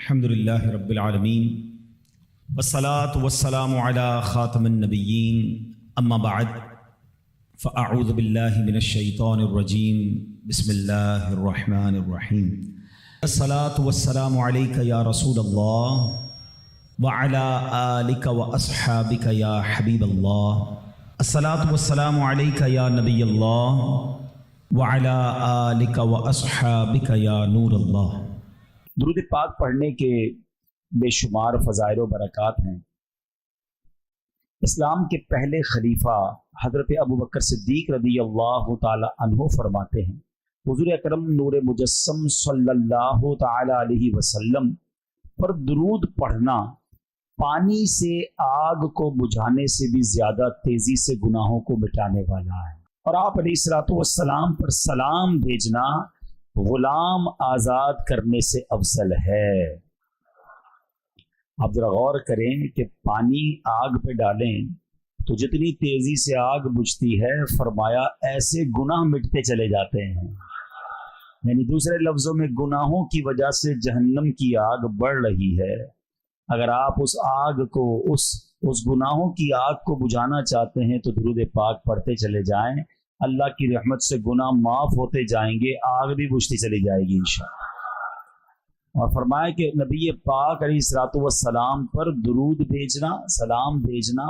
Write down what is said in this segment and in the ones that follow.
الحمدللہ رب العالمین والصلاة والسلام علی خاتم النبیین اما بعد فاعوذ باللہ من الشیطان الرجیم بسم اللہ الرحمن الرحیم الصلاة والسلام علیک یا رسول اللہ وعلی آلک واصحابک یا حبیب اللہ الصلاة والسلام علیک یا نبی اللہ وعلی آلک واصحابک یا نور اللہ۔ درود پاک پڑھنے کے بے شمار فضائل و برکات ہیں۔ اسلام کے پہلے خلیفہ حضرت ابوبکر صدیق رضی اللہ تعالی عنہ فرماتے ہیں، حضور اکرم نور مجسم صلی اللہ تعالی علیہ وسلم پر درود پڑھنا پانی سے آگ کو بجھانے سے بھی زیادہ تیزی سے گناہوں کو مٹانے والا ہے، اور آپ علیہ الصلوۃ والسلام پر سلام بھیجنا غلام آزاد کرنے سے افضل ہے۔ آپ ذرا غور کریں کہ پانی آگ پہ ڈالیں تو جتنی تیزی سے آگ بجھتی ہے، فرمایا ایسے گناہ مٹتے چلے جاتے ہیں، یعنی دوسرے لفظوں میں گناہوں کی وجہ سے جہنم کی آگ بڑھ رہی ہے۔ اگر آپ اس آگ کو اس گناہوں کی آگ کو بجھانا چاہتے ہیں تو درود پاک پڑھتے چلے جائیں، اللہ کی رحمت سے گناہ معاف ہوتے جائیں گے، آگ بھی بجھتی چلی جائے گی انشاءاللہ۔ اور فرمایا کہ نبی پاک علیہ الصلوۃ والسلام پر درود بھیجنا، سلام بھیجنا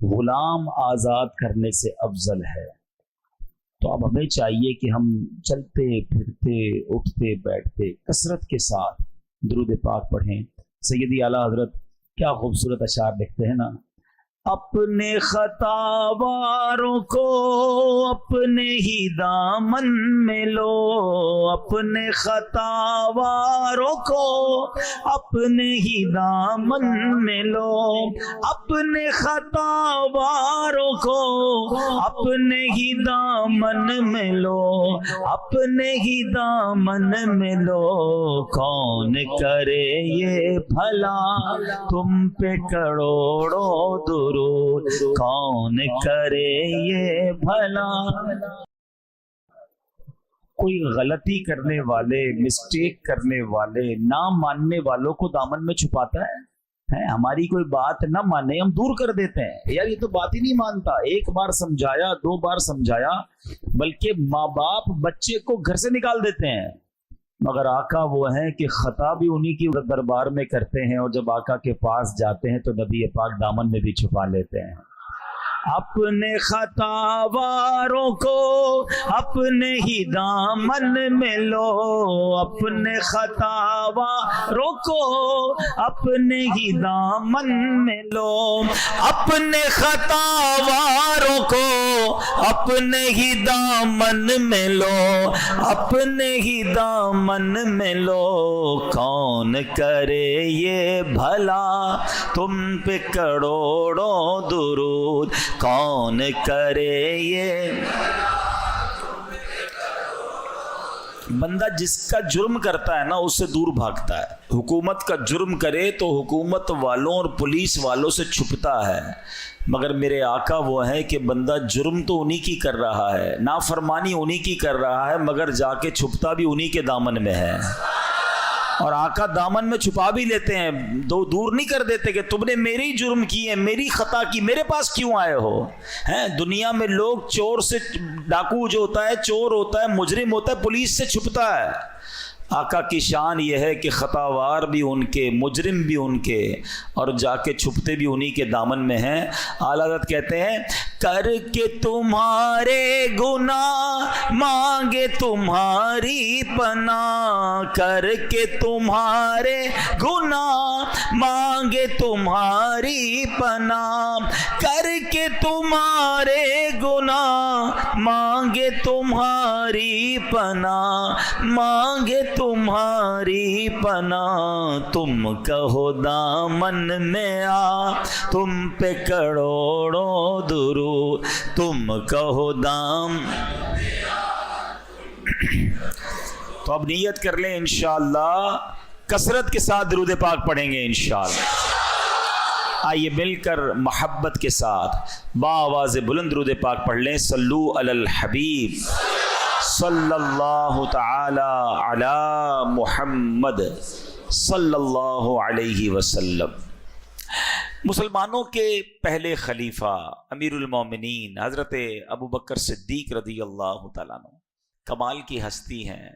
غلام آزاد کرنے سے افضل ہے۔ تو اب ہمیں چاہیے کہ ہم چلتے پھرتے اٹھتے بیٹھتے کثرت کے ساتھ درود پاک پڑھیں۔ سیدی اعلیٰ حضرت کیا خوبصورت اشعار لکھتے ہیں نا، اپنے خطاواروں کو اپنے ہی دامن میں لو، اپنے خطاواروں کو اپنے ہی دامن میں لو، اپنے خطاواروں کو اپنے ہی دامن میں لو، اپنے ہی دامن میں لو، کون کرے یہ بھلا تم پہ کروڑوں درود، کون کرے یہ بھلا۔ کوئی غلطی کرنے والے، مسٹیک کرنے والے، نہ ماننے والوں کو دامن میں چھپاتا ہے؟ ہماری کوئی بات نہ مانے ہم دور کر دیتے ہیں، یار یہ تو بات ہی نہیں مانتا، ایک بار سمجھایا، دو بار سمجھایا، بلکہ ماں باپ بچے کو گھر سے نکال دیتے ہیں، مگر آقا وہ ہیں کہ خطا بھی انہی کی دربار میں کرتے ہیں، اور جب آقا کے پاس جاتے ہیں تو نبی پاک دامن میں بھی چھپا لیتے ہیں۔ اپنے خطاواروں کو اپنے ہی دامن میں لو، اپنے خطاواروں کو اپنے ہی دامن میں لو، اپنے خطاواروں کو اپنے ہی دامن میں لو، اپنے ہی دامن میں لو، کون کرے یہ بھلا تم پہ کروڑوں درود، کون کرے یہ۔ بندہ جس کا جرم کرتا ہے نا اس سے دور بھاگتا ہے، حکومت کا جرم کرے تو حکومت والوں اور پولیس والوں سے چھپتا ہے، مگر میرے آقا وہ ہے کہ بندہ جرم تو انہی کی کر رہا ہے، نافرمانی انہی کی کر رہا ہے، مگر جا کے چھپتا بھی انہی کے دامن میں ہے، اور آقا دامن میں چھپا بھی لیتے ہیں، دور نہیں کر دیتے کہ تم نے میری جرم کی ہے، میری خطا کی، میرے پاس کیوں آئے ہو۔ دنیا میں لوگ چور سے، ڈاکو جو ہوتا ہے چور ہوتا ہے، مجرم ہوتا ہے، پولیس سے چھپتا ہے، آقا کی شان یہ ہے کہ خطاوار بھی ان کے، مجرم بھی ان کے، اور جا کے چھپتے بھی انہی کے دامن میں ہیں۔ اعلیٰ حضرت کہتے ہیں کر کے تمہارے گناہ مانگے تمہاری پناہ، کر کے تمہارے گناہ مانگے تمہاری پناہ، کر کے تمہارے گناہ مانگے تمہاری پناہ، مانگے تمہاری پناہ، تم کہو دامن میں آ تم پہ کروڑوں درود، تم کہو دام۔ تو اب نیت کر لیں انشاءاللہ کثرت کے ساتھ درود پاک پڑھیں گے انشاءاللہ۔ آئیے مل کر محبت کے ساتھ بآواز بلند درود پاک پڑھ لیں۔ صلو علی الحبیب صلی اللہ تعالی علی محمد۔ صلی اللہ علیہ وسلم۔ مسلمانوں کے پہلے خلیفہ امیر المومنین حضرت ابو بکر صدیق رضی اللہ تعالیٰ عنہ کمال کی ہستی ہیں،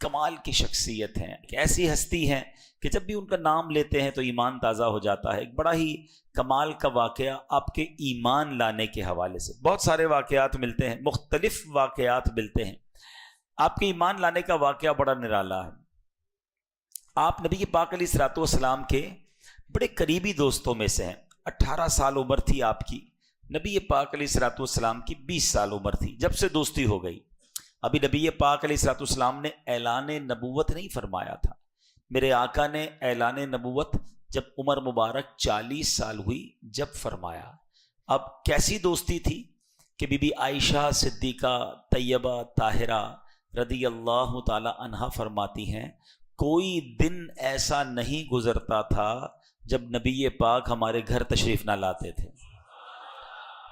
کمال کی شخصیت ہیں، ایسی ہستی ہیں کہ جب بھی ان کا نام لیتے ہیں تو ایمان تازہ ہو جاتا ہے۔ ایک بڑا ہی کمال کا واقعہ آپ کے ایمان لانے کے حوالے سے، بہت سارے واقعات ملتے ہیں، مختلف واقعات ملتے ہیں، آپ کے ایمان لانے کا واقعہ بڑا نرالا ہے۔ آپ نبی پاک علیہ الصلوۃ والسلام کے بڑے قریبی دوستوں میں سے ہیں۔ 18 سال عمر تھی آپ کی، نبی پاک علیہ الصلوۃ والسلام کی 20 سال عمر تھی جب سے دوستی ہو گئی۔ ابھی نبی پاک علیہ الصلوۃ والسلام نے اعلان نبوت نہیں فرمایا تھا، میرے آقا نے اعلان نبوت جب عمر مبارک 40 سال ہوئی جب فرمایا۔ اب کیسی دوستی تھی کہ بی بی عائشہ صدیقہ طیبہ طاہرہ رضی اللہ تعالی عنہا فرماتی ہیں کوئی دن ایسا نہیں گزرتا تھا جب نبی پاک ہمارے گھر تشریف نہ لاتے تھے،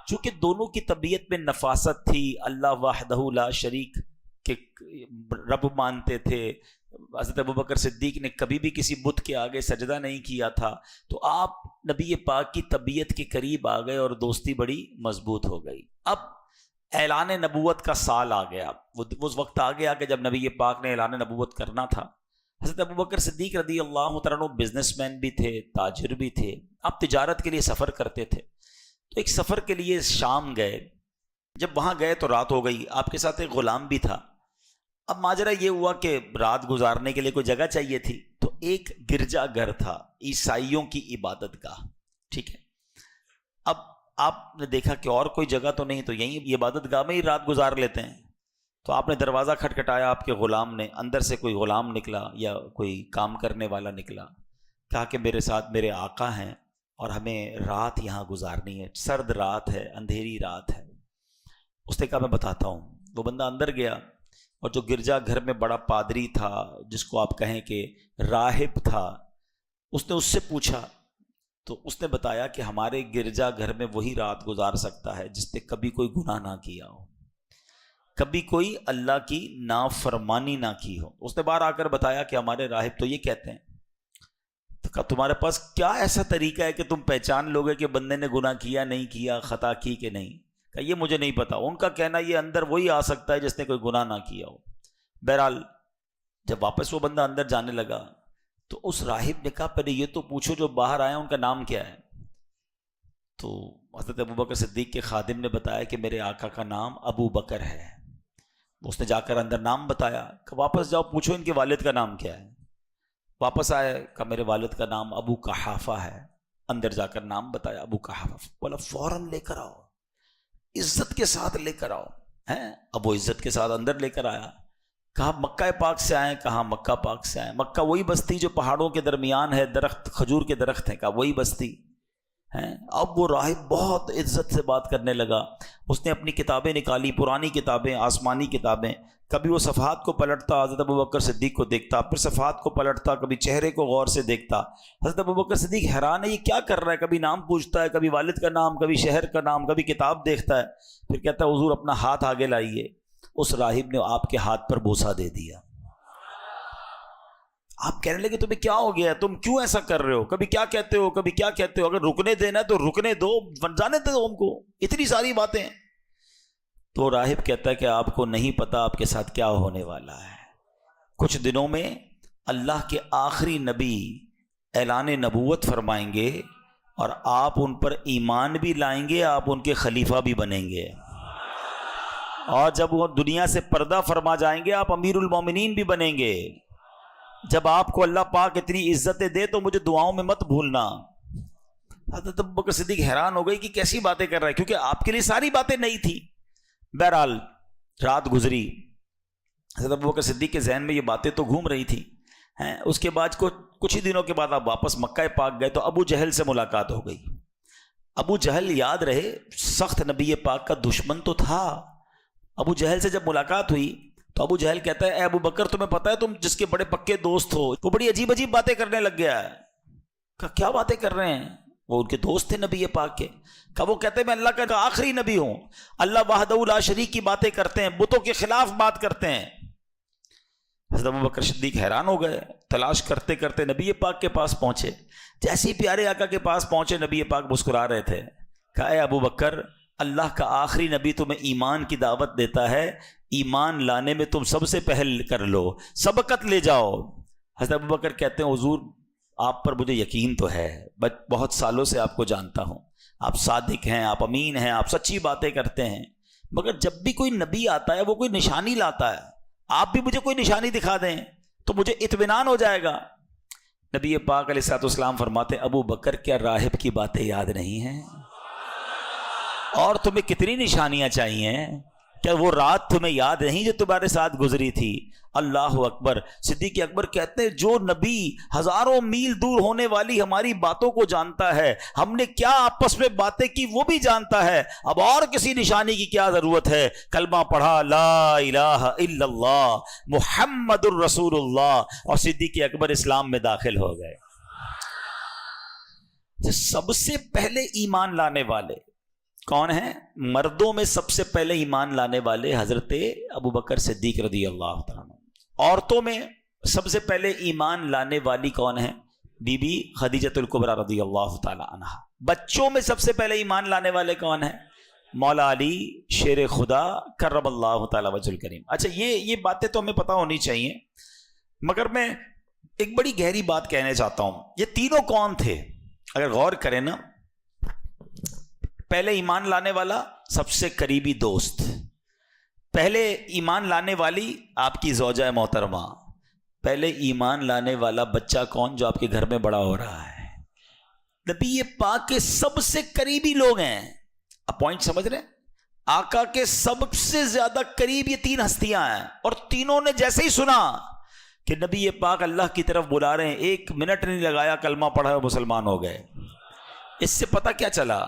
چونکہ دونوں کی طبیعت میں نفاست تھی، اللہ وحدہ لا شریک کے رب مانتے تھے۔ حضرت ابوبکر صدیق نے کبھی بھی کسی بت کے آگے سجدہ نہیں کیا تھا، تو آپ نبی پاک کی طبیعت کے قریب آ گئے اور دوستی بڑی مضبوط ہو گئی۔ اب اعلان نبوت کا سال آ گیا، وہ وقت آ گیا کہ جب نبی پاک نے اعلان نبوت کرنا تھا۔ حضرت ابوبکر صدیق رضی اللہ تعالیٰ عنہ بزنس مین بھی تھے، تاجر بھی تھے، آپ تجارت کے لیے سفر کرتے تھے، تو ایک سفر کے لیے شام گئے۔ جب وہاں گئے تو رات ہو گئی، آپ کے ساتھ ایک غلام بھی تھا۔ اب ماجرا یہ ہوا کہ رات گزارنے کے لیے کوئی جگہ چاہیے تھی، تو ایک گرجا گھر تھا، عیسائیوں کی عبادت گاہ، ٹھیک ہے۔ اب آپ نے دیکھا کہ اور کوئی جگہ تو نہیں، تو یہیں عبادت گاہ میں ہی رات گزار لیتے ہیں، تو آپ نے دروازہ کھٹکھٹایا، آپ کے غلام نے، اندر سے کوئی غلام نکلا یا کوئی کام کرنے والا نکلا، کہا کہ میرے ساتھ میرے آقا ہیں اور ہمیں رات یہاں گزارنی ہے، سرد رات ہے، اندھیری رات ہے۔ اس نے کہا میں بتاتا ہوں۔ وہ بندہ اندر گیا، اور جو گرجا گھر میں بڑا پادری تھا، جس کو آپ کہیں کہ راہب تھا، اس نے اس سے پوچھا، تو اس نے بتایا کہ ہمارے گرجا گھر میں وہی رات گزار سکتا ہے جس نے کبھی کوئی گناہ نہ کیا ہو، کبھی کوئی اللہ کی نافرمانی نہ کی ہو۔ اس نے باہر آ کر بتایا کہ ہمارے راہب تو یہ کہتے ہیں۔ تو کہا تمہارے پاس کیا ایسا طریقہ ہے کہ تم پہچان لوگے کہ بندے نے گناہ کیا نہیں کیا، خطا کی کہ نہیں؟ کہ یہ مجھے نہیں پتا۔ ان کا کہنا یہ اندر وہی آ سکتا ہے جس نے کوئی گناہ نہ کیا ہو۔ بہرحال جب واپس وہ بندہ اندر جانے لگا تو اس راہب نے کہا پہلے یہ تو پوچھو جو باہر آئے ان کا نام کیا ہے؟ تو حضرت ابوبکر صدیق کے خادم نے بتایا کہ میرے آقا کا نام ابو بکر ہے۔ اس نے جا کر اندر نام بتایا کہ واپس جاؤ پوچھو ان کے والد کا نام کیا ہے۔ واپس آئے کہ میرے والد کا نام ابو قحافہ ہے۔ اندر جا کر نام بتایا ابو قحافہ، بولا فوراً لے کر آؤ، عزت کے ساتھ لے کر آؤ۔ ہیں اب وہ عزت کے ساتھ اندر لے کر آیا۔ کہا مکہ پاک سے آئے؟ کہا مکہ پاک سے آئے۔ مکہ وہی بستی جو پہاڑوں کے درمیان ہے، درخت کھجور کے درخت ہیں؟ کہا وہی بستی ہیں۔ اب وہ راہب بہت عزت سے بات کرنے لگا۔ اس نے اپنی کتابیں نکالی، پرانی کتابیں، آسمانی کتابیں، کبھی وہ صفحات کو پلٹتا، حضرت ابوبکر صدیق کو دیکھتا، پھر صفحات کو پلٹتا، کبھی چہرے کو غور سے دیکھتا۔ حضرت ابوبکر صدیق حیران ہے یہ کیا کر رہا ہے، کبھی نام پوچھتا ہے، کبھی والد کا نام، کبھی شہر کا نام، کبھی کتاب دیکھتا ہے۔ پھر کہتا ہے حضور اپنا ہاتھ آگے لائیے۔ اس راہب نے آپ کے ہاتھ پر بوسہ دے دیا۔ آپ کہنے لگے تمہیں کیا ہو گیا ہے، تم کیوں ایسا کر رہے ہو، کبھی کیا کہتے ہو، کبھی کیا کہتے ہو، اگر رکنے دینا ہے تو رکنے دو، جانے دو ہم کو، اتنی ساری باتیں۔ تو راہب کہتا ہے کہ آپ کو نہیں پتا آپ کے ساتھ کیا ہونے والا ہے۔ کچھ دنوں میں اللہ کے آخری نبی اعلان نبوت فرمائیں گے اور آپ ان پر ایمان بھی لائیں گے، آپ ان کے خلیفہ بھی بنیں گے، اور جب وہ دنیا سے پردہ فرما جائیں گے آپ امیر المومنین بھی بنیں گے۔ جب آپ کو اللہ پاک اتنی عزتیں دے تو مجھے دعاؤں میں مت بھولنا۔ حضرت ابوبکر صدیق حیران ہو گئی کہ کیسی باتیں کر رہا ہے، کیونکہ آپ کے لیے ساری باتیں نئی تھی۔ بہرحال رات گزری، حضرت ابوبکر صدیق کے ذہن میں یہ باتیں تو گھوم رہی تھی۔ اس کے بعد کچھ ہی دنوں کے بعد آپ واپس مکہ پاک گئے تو ابو جہل سے ملاقات ہو گئی۔ ابو جہل یاد رہے سخت نبی پاک کا دشمن تو تھا۔ ابو جہل سے جب ملاقات ہوئی تو ابو جہل کہتا ہے اے ابو بکر تمہیں پتہ ہے تم جس کے بڑے پکے دوست ہو وہ بڑی عجیب عجیب باتیں کرنے لگ گیا ہے۔ کہا کیا باتیں کر رہے ہیں؟ وہ ان کے دوست تھے نبی پاک کے۔ کہا وہ کہتے ہیں میں اللہ کا آخری نبی ہوں، اللہ وحدہ لا شریک کی باتیں کرتے ہیں، بتوں کے خلاف بات کرتے ہیں۔ حضرت ابوبکر صدیق حیران ہو گئے، تلاش کرتے کرتے نبی پاک کے پاس پہنچے. جیسے ہی پیارے آقا کے پاس پہنچے نبی پاک مسکرا رہے تھے. کہا اے ابوبکر، اللہ کا آخری نبی تمہیں ایمان کی دعوت دیتا ہے، ایمان لانے میں تم سب سے پہل کر لو، سبقت لے جاؤ. حضرت ابوبکر کہتے ہیں حضور آپ پر مجھے یقین تو ہے، بہت سالوں سے آپ کو جانتا ہوں، آپ صادق ہیں، آپ امین ہیں، آپ سچی باتیں کرتے ہیں، مگر جب بھی کوئی نبی آتا ہے وہ کوئی نشانی لاتا ہے، آپ بھی مجھے کوئی نشانی دکھا دیں تو مجھے اطمینان ہو جائے گا. نبی پاک علیہ الصلوۃ والسلام فرماتے ابو بکر کیا راہب کی باتیں یاد نہیں ہیں؟ اور تمہیں کتنی نشانیاں چاہیے؟ کیا وہ رات تمہیں یاد نہیں جو تمہارے ساتھ گزری تھی؟ اللہ اکبر. صدیق اکبر کہتے ہیں جو نبی ہزاروں میل دور ہونے والی ہماری باتوں کو جانتا ہے، ہم نے کیا آپس میں باتیں کی وہ بھی جانتا ہے، اب اور کسی نشانی کی کیا ضرورت ہے؟ کلمہ پڑھا لا الہ الا اللہ محمد الرسول اللہ، اور صدیق اکبر اسلام میں داخل ہو گئے. سب سے پہلے ایمان لانے والے کون ہیں؟ مردوں میں سب سے پہلے ایمان لانے والے حضرت ابوبکر صدیق رضی اللہ تعالیٰ عنہ. عورتوں میں سب سے پہلے ایمان لانے والی کون ہے؟ بی بی خدیجۃ الکبریٰ رضی اللہ تعالیٰ عنہ. بچوں میں سب سے پہلے ایمان لانے والے کون ہیں؟ مولا علی شیر خدا کرم اللہ تعالیٰ وجہ الکریم. اچھا یہ باتیں تو ہمیں پتہ ہونی چاہیے، مگر میں ایک بڑی گہری بات کہنے چاہتا ہوں. یہ تینوں کون تھے؟ اگر غور کریں نا، پہلے ایمان لانے والا سب سے قریبی دوست، پہلے ایمان لانے والی آپ کی زوجہ محترمہ، پہلے ایمان لانے والا بچہ کون؟ جو آپ کے گھر میں بڑا ہو رہا ہے. نبی پاک کے سب سے قریبی لوگ ہیں. اب پوائنٹ سمجھ رہے ہیں؟ آقا کے سب سے زیادہ قریب یہ تین ہستیاں ہیں، اور تینوں نے جیسے ہی سنا کہ نبی پاک اللہ کی طرف بلا رہے ہیں، ایک منٹ نہیں لگایا، کلمہ پڑھا، مسلمان ہو گئے. اس سے پتہ کیا چلا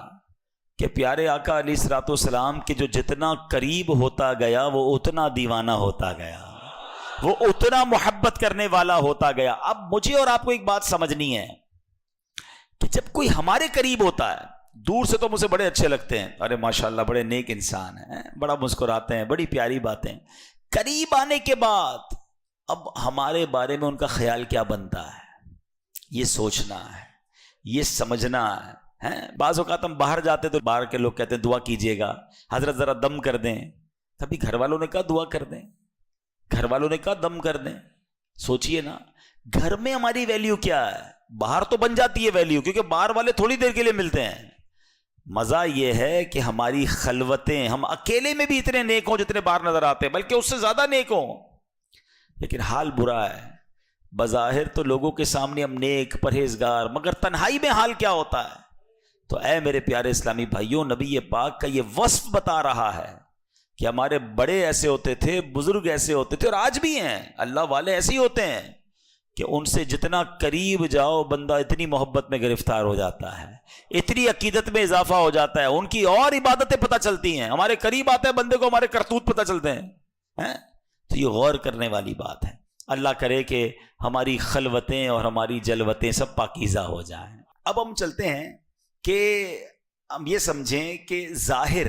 کہ پیارے آقا علیہ الصلوۃ والسلام کے جو جتنا قریب ہوتا گیا وہ اتنا دیوانہ ہوتا گیا، وہ اتنا محبت کرنے والا ہوتا گیا. اب مجھے اور آپ کو ایک بات سمجھنی ہے کہ جب کوئی ہمارے قریب ہوتا ہے، دور سے تو مجھے بڑے اچھے لگتے ہیں، ارے ماشاءاللہ بڑے نیک انسان ہیں، بڑا مسکراتے ہیں، بڑی پیاری باتیں، قریب آنے کے بعد اب ہمارے بارے میں ان کا خیال کیا بنتا ہے، یہ سوچنا ہے، یہ سمجھنا ہے. بعض اوقات ہم باہر جاتے تو باہر کے لوگ کہتے ہیں دعا کیجئے گا، حضرت ذرا دم کر دیں. کبھی گھر والوں نے کہا دعا کر دیں؟ گھر والوں نے کہا دم کر دیں؟ سوچئے نا، گھر میں ہماری ویلیو کیا ہے؟ باہر تو بن جاتی ہے ویلیو، کیونکہ باہر والے تھوڑی دیر کے لیے ملتے ہیں. مزہ یہ ہے کہ ہماری خلوتیں، ہم اکیلے میں بھی اتنے نیک ہوں جتنے باہر نظر آتے ہیں، بلکہ اس سے زیادہ نیک ہوں، لیکن حال برا ہے. بظاہر تو لوگوں کے سامنے ہم نیک پرہیزگار، مگر تنہائی میں حال کیا ہوتا ہے؟ تو اے میرے پیارے اسلامی بھائیوں، نبی پاک کا یہ وصف بتا رہا ہے کہ ہمارے بڑے ایسے ہوتے تھے، بزرگ ایسے ہوتے تھے، اور آج بھی ہیں. اللہ والے ایسے ہی ہوتے ہیں کہ ان سے جتنا قریب جاؤ بندہ اتنی محبت میں گرفتار ہو جاتا ہے، اتنی عقیدت میں اضافہ ہو جاتا ہے، ان کی اور عبادتیں پتہ چلتی ہیں. ہمارے قریب آتے ہیں بندے کو ہمارے کرتوت پتہ چلتے ہیں. تو یہ غور کرنے والی بات ہے. اللہ کرے کہ ہماری خلوتیں اور ہماری جلوتیں سب پاکیزہ ہو جائیں. اب ہم چلتے ہیں کہ ہم یہ سمجھیں کہ ظاہر،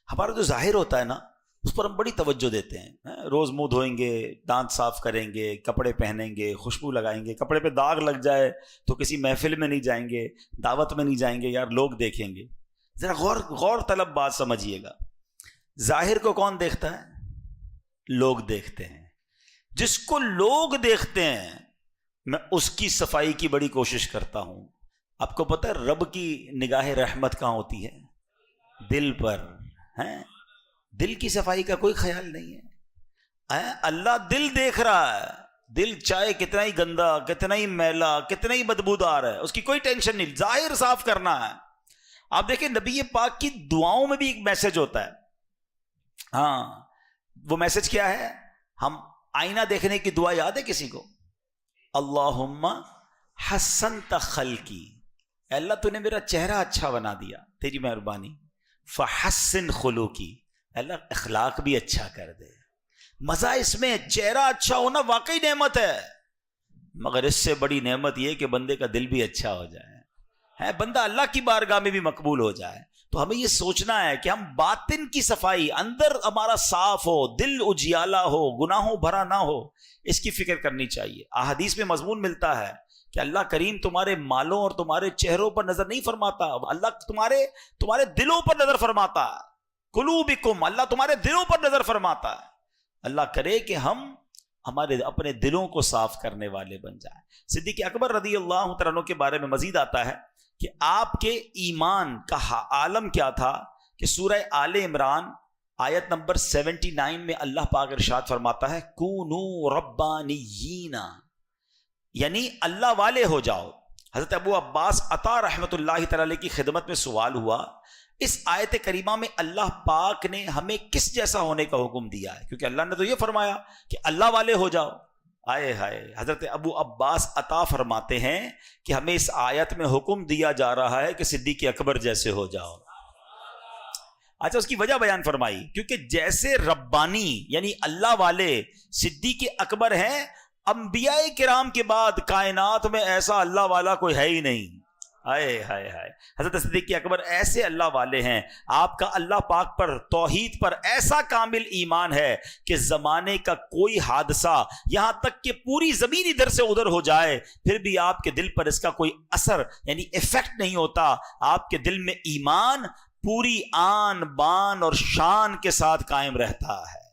ہمارا جو ظاہر ہوتا ہے نا، اس پر ہم بڑی توجہ دیتے ہیں. روز منہ دھوئیں گے، دانت صاف کریں گے، کپڑے پہنیں گے، خوشبو لگائیں گے، کپڑے پہ داغ لگ جائے تو کسی محفل میں نہیں جائیں گے، دعوت میں نہیں جائیں گے، یار لوگ دیکھیں گے. ذرا غور طلب بات سمجھیے گا. ظاہر کو کون دیکھتا ہے؟ لوگ دیکھتے ہیں. جس کو لوگ دیکھتے ہیں میں اس کی صفائی کی بڑی کوشش کرتا ہوں. آپ کو پتہ ہے رب کی نگاہ رحمت کہاں ہوتی ہے؟ دل پر. دل کی صفائی کا کوئی خیال نہیں ہے. اللہ دل دیکھ رہا ہے. دل چاہے کتنا ہی گندا، کتنا ہی میلا، کتنا ہی بدبودار ہے، اس کی کوئی ٹینشن نہیں، ظاہر صاف کرنا ہے. آپ دیکھیں نبی پاک کی دعاؤں میں بھی ایک میسج ہوتا ہے. وہ میسج کیا ہے؟ ہم آئینہ دیکھنے کی دعا یاد ہے کسی کو؟ اللہم حسنت خلقی، اے اللہ تو نے میرا چہرہ اچھا بنا دیا، تیری مہربانی. فحسن خلوقی، اے اللہ اخلاق بھی اچھا کر دے. مزہ اس میں، چہرہ اچھا ہونا واقعی نعمت ہے، مگر اس سے بڑی نعمت یہ کہ بندے کا دل بھی اچھا ہو جائے. ہے بندہ اللہ کی بارگاہ میں بھی مقبول ہو جائے. تو ہمیں یہ سوچنا ہے کہ ہم باطن کی صفائی، اندر ہمارا صاف ہو، دل اجیالا ہو، گناہوں بھرا نہ ہو، اس کی فکر کرنی چاہیے. احادیث میں مضمون ملتا ہے کہ اللہ کریم تمہارے مالوں اور تمہارے چہروں پر نظر نہیں فرماتا، اللہ تمہارے دلوں پر نظر فرماتا ہے. قلوبکم، اللہ تمہارے دلوں پر نظر فرماتا ہے. اللہ کرے کہ ہم ہمارے اپنے دلوں کو صاف کرنے والے بن جائیں. صدیق اکبر رضی اللہ تعالیٰ عنہ کے بارے میں مزید آتا ہے کہ آپ کے ایمان کا عالم کیا تھا کہ سورہ آل عمران آیت نمبر 79 میں اللہ پاک ارشاد فرماتا ہے کونو ربانیین، یعنی اللہ والے ہو جاؤ. حضرت ابو عباس عطا رحمت اللہ تعالی کی خدمت میں سوال ہوا، اس آیت کریمہ میں اللہ پاک نے ہمیں کس جیسا ہونے کا حکم دیا ہے؟ کیونکہ اللہ نے تو یہ فرمایا کہ اللہ والے ہو جاؤ. آئے ہائے، حضرت ابو عباس عطا فرماتے ہیں کہ ہمیں اس آیت میں حکم دیا جا رہا ہے کہ صدیق اکبر جیسے ہو جاؤ. اچھا، اس کی وجہ بیان فرمائی، کیونکہ جیسے ربانی یعنی اللہ والے صدیق اکبر ہیں، انبیاء کرام کے بعد کائنات میں ایسا اللہ والا کوئی ہے ہی نہیں. ہائے ہائے ہائے، حضرت صدیق اکبر ایسے اللہ والے ہیں. آپ کا اللہ پاک پر، توحید پر ایسا کامل ایمان ہے کہ زمانے کا کوئی حادثہ، یہاں تک کہ پوری زمین ادھر سے ادھر ہو جائے، پھر بھی آپ کے دل پر اس کا کوئی اثر یعنی ایفیکٹ نہیں ہوتا. آپ کے دل میں ایمان پوری آن بان اور شان کے ساتھ قائم رہتا ہے.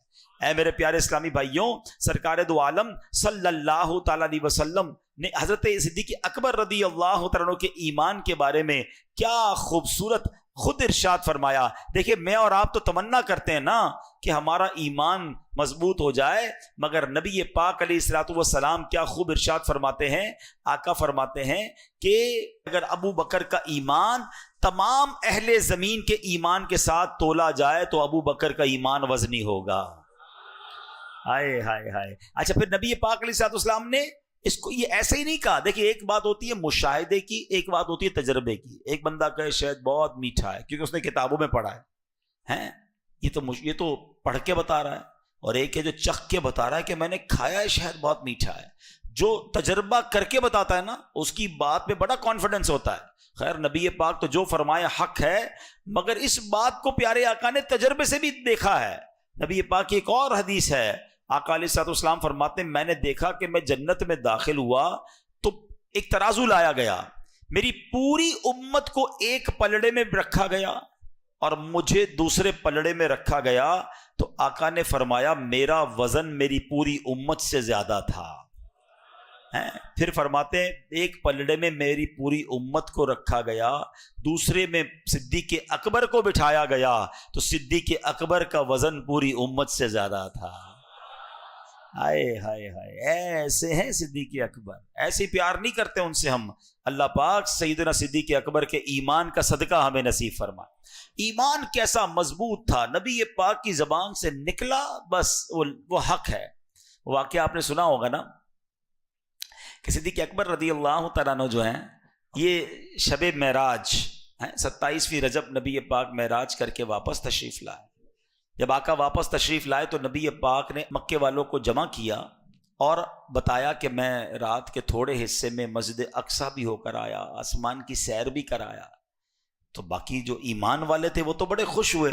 اے میرے پیارے اسلامی بھائیوں، سرکار دو عالم صلی اللہ تعالی علیہ وسلم نے حضرت صدیق اکبر رضی اللہ تعالیٰ عنہ کے ایمان کے بارے میں کیا خوبصورت خود ارشاد فرمایا. دیکھیں، میں اور آپ تو تمنا کرتے ہیں نا کہ ہمارا ایمان مضبوط ہو جائے، مگر نبی پاک علیہ الصلوۃ والسلام کیا خوب ارشاد فرماتے ہیں. آقا فرماتے ہیں کہ اگر ابو بکر کا ایمان تمام اہل زمین کے ایمان کے ساتھ تولا جائے تو ابو بکر کا ایمان وزنی ہوگا. ہائے ہائے ہائے. اچھا، پھر نبی پاک علیہ الصلوۃ والسلام نے اس کو یہ ایسے ہی نہیں کہا. دیکھیے، ایک بات ہوتی ہے مشاہدے کی، ایک بات ہوتی ہے تجربے کی. ایک بندہ کہے شاید بہت میٹھا ہے کیونکہ اس نے کتابوں میں پڑھا ہے، یہ تو پڑھ کے بتا رہا ہے. اور ایک ہے جو چکھ کے بتا رہا ہے کہ میں نے کھایا ہے، شاید بہت میٹھا ہے. جو تجربہ کر کے بتاتا ہے نا، اس کی بات میں بڑا کانفیڈنس ہوتا ہے. خیر، نبی پاک تو جو فرمایا حق ہے، مگر اس بات کو پیارے آقا نے تجربے سے بھی دیکھا ہے. نبی پاک کی ایک اور حدیث ہے، آقا علیہ الصلوۃ والسلام فرماتے ہیں میں نے دیکھا کہ میں جنت میں داخل ہوا تو ایک ترازو لایا گیا، میری پوری امت کو ایک پلڑے میں رکھا گیا اور مجھے دوسرے پلڑے میں رکھا گیا. تو آقا نے فرمایا میرا وزن میری پوری امت سے زیادہ تھا. پھر فرماتے ہیں ایک پلڑے میں میری پوری امت کو رکھا گیا، دوسرے میں صدیق اکبر کو بٹھایا گیا تو صدیق اکبر کا وزن پوری امت سے زیادہ تھا. ہائے ہائے ہائے، ایسے ہیں صدیق اکبر، ایسے پیار نہیں کرتے ان سے ہم. اللہ پاک سیدنا صدیق اکبر کے ایمان کا صدقہ ہمیں نصیب فرما. ایمان کیسا مضبوط تھا، نبی پاک کی زبان سے نکلا بس وہ حق ہے. واقعہ آپ نے سنا ہوگا نا کہ صدیق اکبر رضی اللہ تعالیٰ عنہ جو ہیں، یہ شب معراج 27ویں رجب نبی پاک معراج کر کے واپس تشریف لائے. جب آقا واپس تشریف لائے تو نبی پاک نے مکے والوں کو جمع کیا اور بتایا کہ میں رات کے تھوڑے حصے میں مسجد اقصیٰ بھی ہو کر آیا، آسمان کی سیر بھی کرایا. تو باقی جو ایمان والے تھے وہ تو بڑے خوش ہوئے.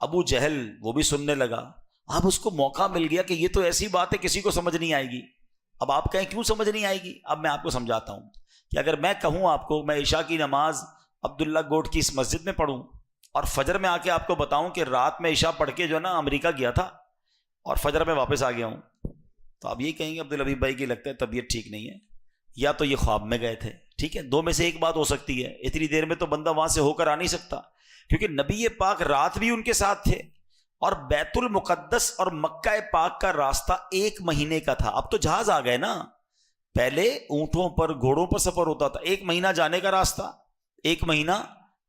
ابو جہل وہ بھی سننے لگا. اب اس کو موقع مل گیا کہ یہ تو ایسی بات ہے کسی کو سمجھ نہیں آئے گی. اب آپ کہیں کیوں سمجھ نہیں آئے گی؟ اب میں آپ کو سمجھاتا ہوں کہ اگر میں کہوں آپ کو میں عشاء کی نماز عبداللہ گوٹ کی اس مسجد میں پڑھوں اور فجر میں آ کے آپ کو بتاؤں کہ رات میں عشاء پڑھ کے جو ہے نا امریکہ گیا تھا اور فجر میں واپس آ گیا ہوں، تو آپ یہی کہیں گے عبدالحبیب بھائی کی لگتا ہے طبیعت ٹھیک نہیں ہے، یا تو یہ خواب میں گئے تھے. ٹھیک ہے، دو میں سے ایک بات ہو سکتی ہے. اتنی دیر میں تو بندہ وہاں سے ہو کر آ نہیں سکتا، کیونکہ نبی پاک رات بھی ان کے ساتھ تھے اور بیت المقدس اور مکہ پاک کا راستہ 1 مہینے کا تھا. اب تو جہاز آ گئے نا، پہلے اونٹوں پر گھوڑوں پر سفر ہوتا تھا. 1 مہینہ جانے کا راستہ، 1 مہینہ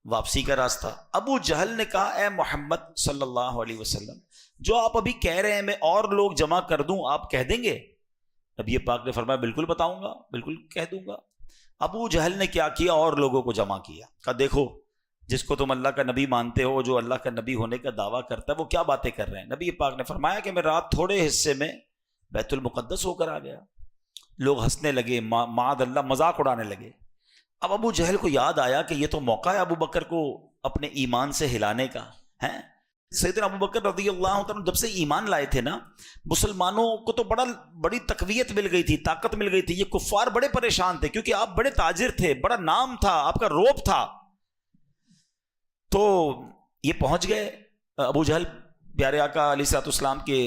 واپسی کا راستہ. ابو جہل نے کہا اے محمد صلی اللہ علیہ وسلم، جو آپ ابھی کہہ رہے ہیں میں اور لوگ جمع کر دوں، آپ کہہ دیں گے؟ نبی پاک نے فرمایا بالکل بتاؤں گا، بالکل کہہ دوں گا. ابو جہل نے کیا کیا؟ اور لوگوں کو جمع کیا. کہا دیکھو، جس کو تم اللہ کا نبی مانتے ہو، جو اللہ کا نبی ہونے کا دعویٰ کرتا ہے، وہ کیا باتیں کر رہے ہیں. نبی پاک نے فرمایا کہ میں رات تھوڑے حصے میں بیت المقدس ہو کر آ گیا. لوگ ہنسنے لگے، معاذ اللہ مذاق اڑانے لگے. اب ابو جہل کو یاد آیا کہ یہ تو موقع ہے ابو بکر کو اپنے ایمان سے ہلانے کا ہے. سیدنا ابو بکر رضی اللہ عنہ جب سے ایمان لائے تھے نا، مسلمانوں کو تو بڑی تقویت مل گئی تھی، طاقت مل گئی تھی. یہ کفار بڑے پریشان تھے کیونکہ آپ بڑے تاجر تھے، بڑا نام تھا، آپ کا روب تھا. تو یہ پہنچ گئے. ابو جہل پیارے آقا علیہ الصلوۃ والسلام کے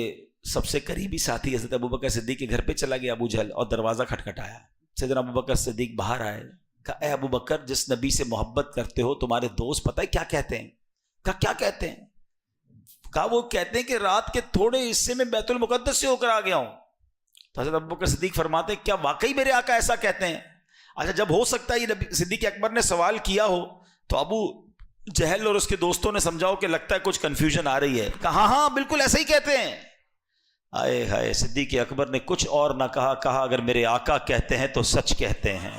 سب سے قریبی ساتھی حضرت ابو بکر صدیق کے گھر پہ چلا گیا ابو جہل، اور دروازہ کھٹکھٹایا. سیدنا ابو بکر صدیق باہر آئے. کہا اے ابو بکر، جس نبی سے محبت کرتے ہو تمہارے دوست پتہ ہے کیا کہتے ہیں؟ کہا کیا کہتے ہیں؟ کہا وہ کہتے ہیں کہ رات کے تھوڑے حصے میں بیت المقدس سے ہو کر آ گیا ہوں. تو حضرت ابو بکر صدیق فرماتے ہیں کیا واقعی میرے آقا ایسا کہتے ہیں؟ اچھا، جب ہو سکتا ہے یہ نبی صدیق اکبر نے سوال کیا ہو تو ابو جہل اور اس کے دوستوں نے سمجھاؤ کہ لگتا ہے کچھ کنفیوژن آ رہی ہے. کہا ہاں بالکل ایسا ہی کہتے ہیں. آئے ہائے، صدیق اکبر نے کچھ اور نہ کہا اگر میرے آقا کہتے ہیں تو سچ کہتے ہیں،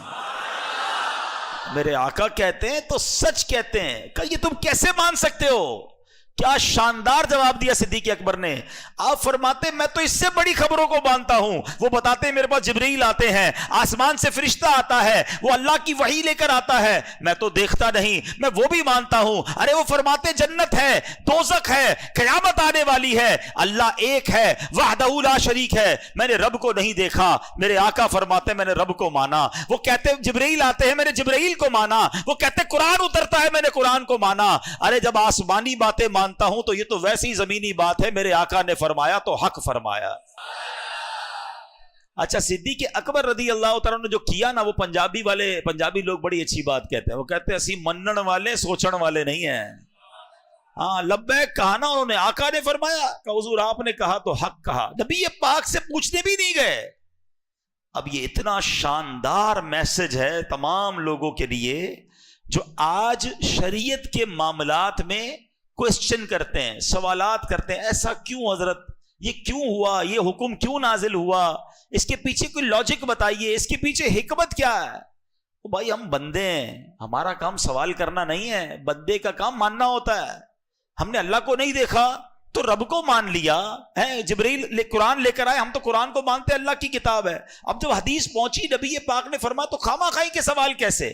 میرے آقا کہتے ہیں تو سچ کہتے ہیں. کہ یہ تم کیسے مان سکتے ہو؟ کیا شاندار جواب دیا صدیق اکبر نے. آپ فرماتے میں تو اس سے بڑی خبروں کو مانتا ہوں. وہ بتاتے ہیں میرے پاس جبرائیل آتے ہیں، آسمان سے فرشتہ آتا ہے، وہ اللہ کی وحی لے کر آتا ہے، میں تو دیکھتا نہیں، میں وہ بھی مانتا ہوں. ارے وہ فرماتے جنت ہے، دوزخ ہے، قیامت آنے والی ہے، اللہ ایک ہے، وحدہ لا شریک ہے. میں نے رب کو نہیں دیکھا، میرے آقا فرماتے میں نے رب کو مانا. وہ کہتے جبرائیل آتے ہیں، میں نے جبرائیل کو مانا. وہ کہتے قرآن اترتا ہے، میں نے قرآن کو مانا. ارے جب آسمانی باتیں مانتا ہوں تو یہ تو ویسی زمینی بات ہے، میرے آقا نے فرمایا تو حق فرمایا. اچھا، صدیق اکبر رضی اللہ تعالیٰ نے جو کیا نا، وہ پنجابی لوگ بڑی اچھی بات کہتے ہیں. وہ کہتے ہیں اسی منن والے سوچن والے نہیں ہیں. ہاں لبیک کہا نا انہوں نے، آقا نے فرمایا کہ حضور آپ نے کہا تو حق کہا. نبی پاک سے پوچھنے بھی نہیں گئے. اب یہ اتنا شاندار میسج ہے تمام لوگوں کے لیے جو آج شریعت کے معاملات میں کوسچن کرتے ہیں، سوالات کرتے ہیں. ایسا کیوں حضرت؟ یہ کیوں ہوا؟ یہ حکم کیوں نازل ہوا؟ اس کے پیچھے کوئی لاجک بتائیے، اس کے پیچھے حکمت کیا ہے؟ بھائی ہم بندے ہیں، ہمارا کام سوال کرنا نہیں ہے، بندے کا کام ماننا ہوتا ہے. ہم نے اللہ کو نہیں دیکھا تو رب کو مان لیا ہے. جبرائیل قرآن لے کر آئے، ہم تو قرآن کو مانتے، اللہ کی کتاب ہے. اب جب حدیث پہنچی نبی پاک نے فرمایا تو خامہ خواہی کے سوال کیسے؟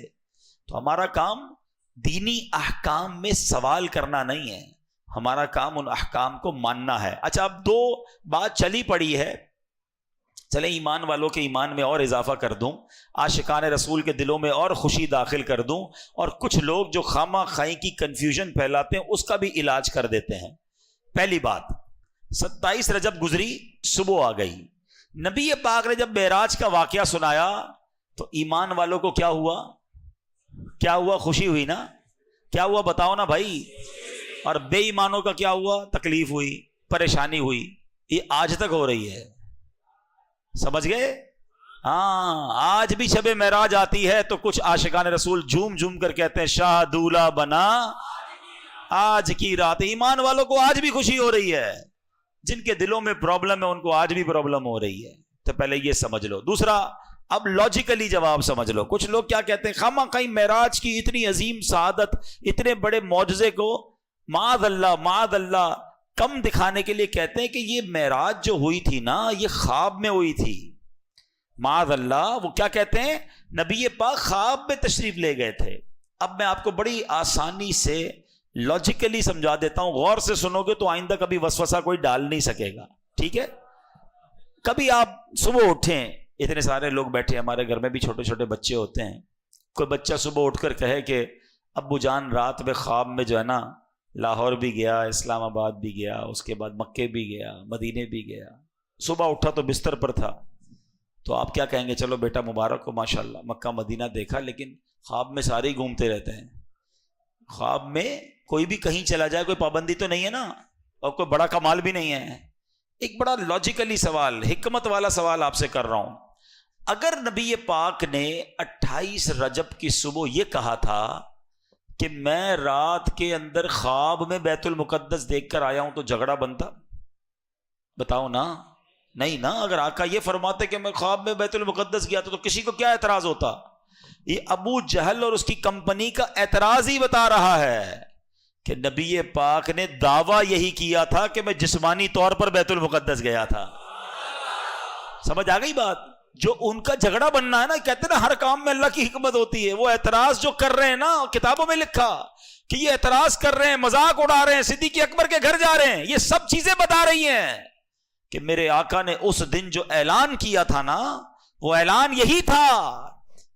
تو ہمارا کام دینی احکام میں سوال کرنا نہیں ہے، ہمارا کام ان احکام کو ماننا ہے. اچھا، اب دو بات چلی پڑی ہے، چلیں ایمان والوں کے ایمان میں اور اضافہ کر دوں، عاشقان رسول کے دلوں میں اور خوشی داخل کر دوں، اور کچھ لوگ جو خامہ خواہی کی کنفیوژن پھیلاتے ہیں اس کا بھی علاج کر دیتے ہیں. پہلی بات، 27 رجب گزری، صبح آ گئی، نبی پاک نے جب معراج کا واقعہ سنایا تو ایمان والوں کو کیا ہوا؟ کیا ہوا؟ خوشی ہوئی نا؟ کیا ہوا بتاؤ نا بھائی. اور بے ایمانوں کا کیا ہوا؟ تکلیف ہوئی، پریشانی ہوئی. یہ آج تک ہو رہی ہے، سمجھ گئے؟ ہاں، آج بھی شب معراج آتی ہے تو کچھ عاشقان رسول جھوم جھوم کر کہتے ہیں شاہ دولہ بنا آج کی رات. ایمان والوں کو آج بھی خوشی ہو رہی ہے، جن کے دلوں میں پرابلم ہے ان کو آج بھی پرابلم ہو رہی ہے. تو پہلے یہ سمجھ لو. دوسرا، اب لاجیکلی جواب سمجھ لو. کچھ لوگ کیا کہتے ہیں، خامہ خواہی معراج کی اتنی عظیم سعادت، اتنے بڑے معجزے کو معاذ اللہ کم دکھانے کے لیے کہتے ہیں کہ یہ معراج جو ہوئی تھی نا، یہ خواب میں ہوئی تھی. معاذ اللہ. وہ کیا کہتے ہیں، نبی پاک خواب میں تشریف لے گئے تھے. اب میں آپ کو بڑی آسانی سے لاجیکلی سمجھا دیتا ہوں، غور سے سنو گے تو آئندہ کبھی وسوسہ کوئی ڈال نہیں سکے گا. ٹھیک ہے؟ کبھی آپ صبح اٹھیں، اتنے سارے لوگ بیٹھے، ہمارے گھر میں بھی چھوٹے چھوٹے بچے ہوتے ہیں. کوئی بچہ صبح اٹھ کر کہے کہ ابو جان رات میں خواب میں جو ہے نا لاہور بھی گیا، اسلام آباد بھی گیا، اس کے بعد مکے بھی گیا، مدینے بھی گیا. صبح اٹھا تو بستر پر تھا. تو آپ کیا کہیں گے؟ چلو بیٹا مبارک ہو، ماشاءاللہ مکہ مدینہ دیکھا، لیکن خواب میں سارے ہی گھومتے رہتے ہیں. خواب میں کوئی بھی کہیں چلا جائے، کوئی پابندی تو نہیں ہے نا، اور کوئی بڑا کمال بھی نہیں ہے. ایک بڑا لاجیکلی سوال، حکمت والا سوال آپ سے کر رہا ہوں. اگر نبی پاک نے 28 رجب کی صبح یہ کہا تھا کہ میں رات کے اندر خواب میں بیت المقدس دیکھ کر آیا ہوں تو جھگڑا بنتا؟ بتاؤ نا. نہیں نا. اگر آقا یہ فرماتے کہ میں خواب میں بیت المقدس گیا تو کسی کو کیا اعتراض ہوتا؟ یہ ابو جہل اور اس کی کمپنی کا اعتراض ہی بتا رہا ہے کہ نبی پاک نے دعویٰ یہی کیا تھا کہ میں جسمانی طور پر بیت المقدس گیا تھا. سمجھ آ گئی بات؟ جو ان کا جھگڑا بننا ہے نا، کہتے ہیں نا ہر کام میں اللہ کی حکمت ہوتی ہے، وہ اعتراض جو کر رہے ہیں نا، کتابوں میں لکھا کہ یہ اعتراض کر رہے ہیں، مذاق اڑا رہے ہیں، صدیق اکبر کے گھر جا رہے ہیں، یہ سب چیزیں بتا رہی ہیں کہ میرے آقا نے اس دن جو اعلان کیا تھا نا، وہ اعلان یہی تھا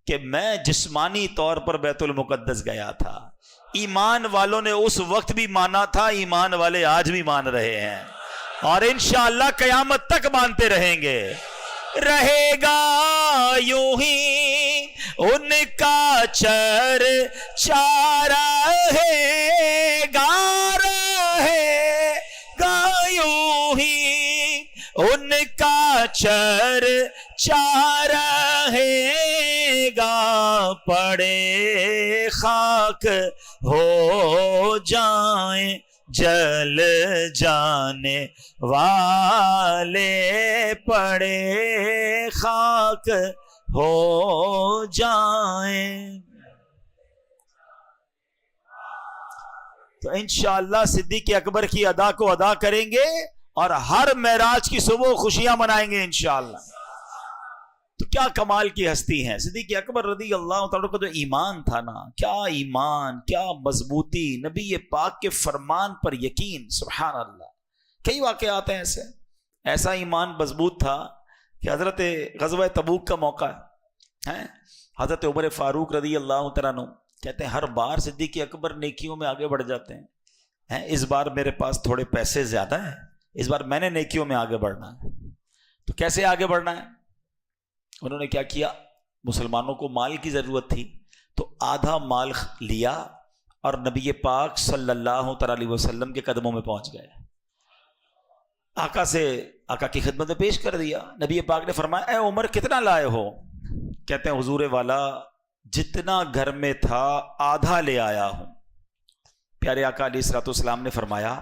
کہ میں جسمانی طور پر بیت المقدس گیا تھا۔ ایمان والوں نے اس وقت بھی مانا تھا، ایمان والے آج بھی مان رہے ہیں، اور انشاءاللہ قیامت تک مانتے رہیں گے۔ رہے گا یوں ہی ان کا چرچا، رہے گا یوں ہی ان کا چرچا، رہے گا پڑے خاک ہو جائیں جل جانے والے، پڑے خاک ہو جائیں۔ تو انشاءاللہ صدیق اکبر کی ادا کو ادا کریں گے اور ہر معراج کی صبح خوشیاں منائیں گے انشاءاللہ۔ تو کیا کمال کی ہستی ہیں صدیق اکبر رضی اللہ تعالیٰ کا جو ایمان تھا نا، کیا ایمان، کیا مضبوطی، نبی پاک کے فرمان پر یقین، سبحان اللہ۔ کئی واقعات ہیں ایسا ایمان مضبوط تھا کہ حضرت غزوہ تبوک کا موقع ہے، حضرت عمر فاروق رضی اللہ تعالیٰ عنہ کہتے ہیں ہر بار صدیق اکبر نیکیوں میں آگے بڑھ جاتے ہیں، اس بار میرے پاس تھوڑے پیسے زیادہ ہیں، اس بار میں نے نیکیوں میں آگے بڑھنا ہے۔ تو کیسے آگے بڑھنا ہے؟ انہوں نے کیا کیا، مسلمانوں کو مال کی ضرورت تھی تو آدھا مال لیا اور نبی پاک صلی اللہ علیہ وسلم کے قدموں میں پہنچ گئے، آقا کی خدمت میں پیش کر دیا۔ نبی پاک نے فرمایا اے عمر کتنا لائے ہو؟ کہتے ہیں حضور والا جتنا گھر میں تھا آدھا لے آیا ہوں۔ پیارے آقا علیہ الصلوۃ والسلام نے فرمایا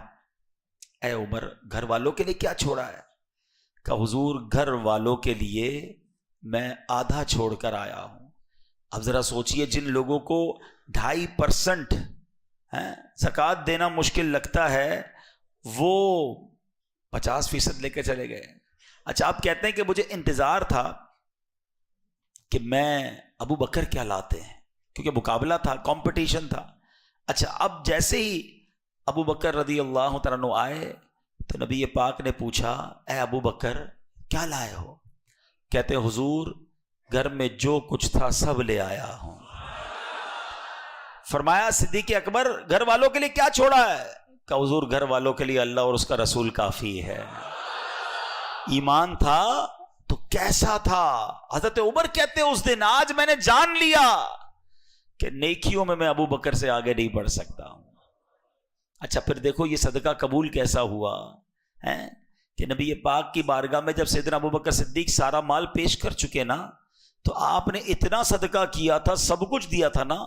اے عمر گھر والوں کے لیے کیا چھوڑا ہے؟ کہ حضور گھر والوں کے لیے میں آدھا چھوڑ کر آیا ہوں۔ اب ذرا سوچئے جن لوگوں کو 2.5% زکوٰۃ دینا مشکل لگتا ہے وہ 50% لے کے چلے گئے۔ اچھا آپ کہتے ہیں کہ مجھے انتظار تھا کہ میں ابو بکر کیا لاتے ہیں، کیونکہ مقابلہ تھا، کمپٹیشن تھا۔ اچھا اب جیسے ہی ابو بکر رضی اللہ تعالیٰ عنہ آئے تو نبی پاک نے پوچھا اے ابو بکر کیا لائے ہو؟ کہتے ہیں حضور گھر میں جو کچھ تھا سب لے آیا ہوں۔ فرمایا صدیق اکبر گھر والوں کے لیے کیا چھوڑا ہے؟ کہ حضور گھر والوں کے لیے اللہ اور اس کا رسول کافی ہے۔ ایمان تھا تو کیسا تھا؟ حضرت عمر کہتے ہیں اس دن آج میں نے جان لیا کہ نیکیوں میں ابو بکر سے آگے نہیں بڑھ سکتا ہوں۔ اچھا پھر دیکھو یہ صدقہ قبول کیسا ہوا ہے کہ نبی پاک کی بارگاہ میں جب سیدنا ابو بکر صدیق سارا مال پیش کر چکے نا تو آپ نے اتنا صدقہ کیا تھا، سب کچھ دیا تھا نا،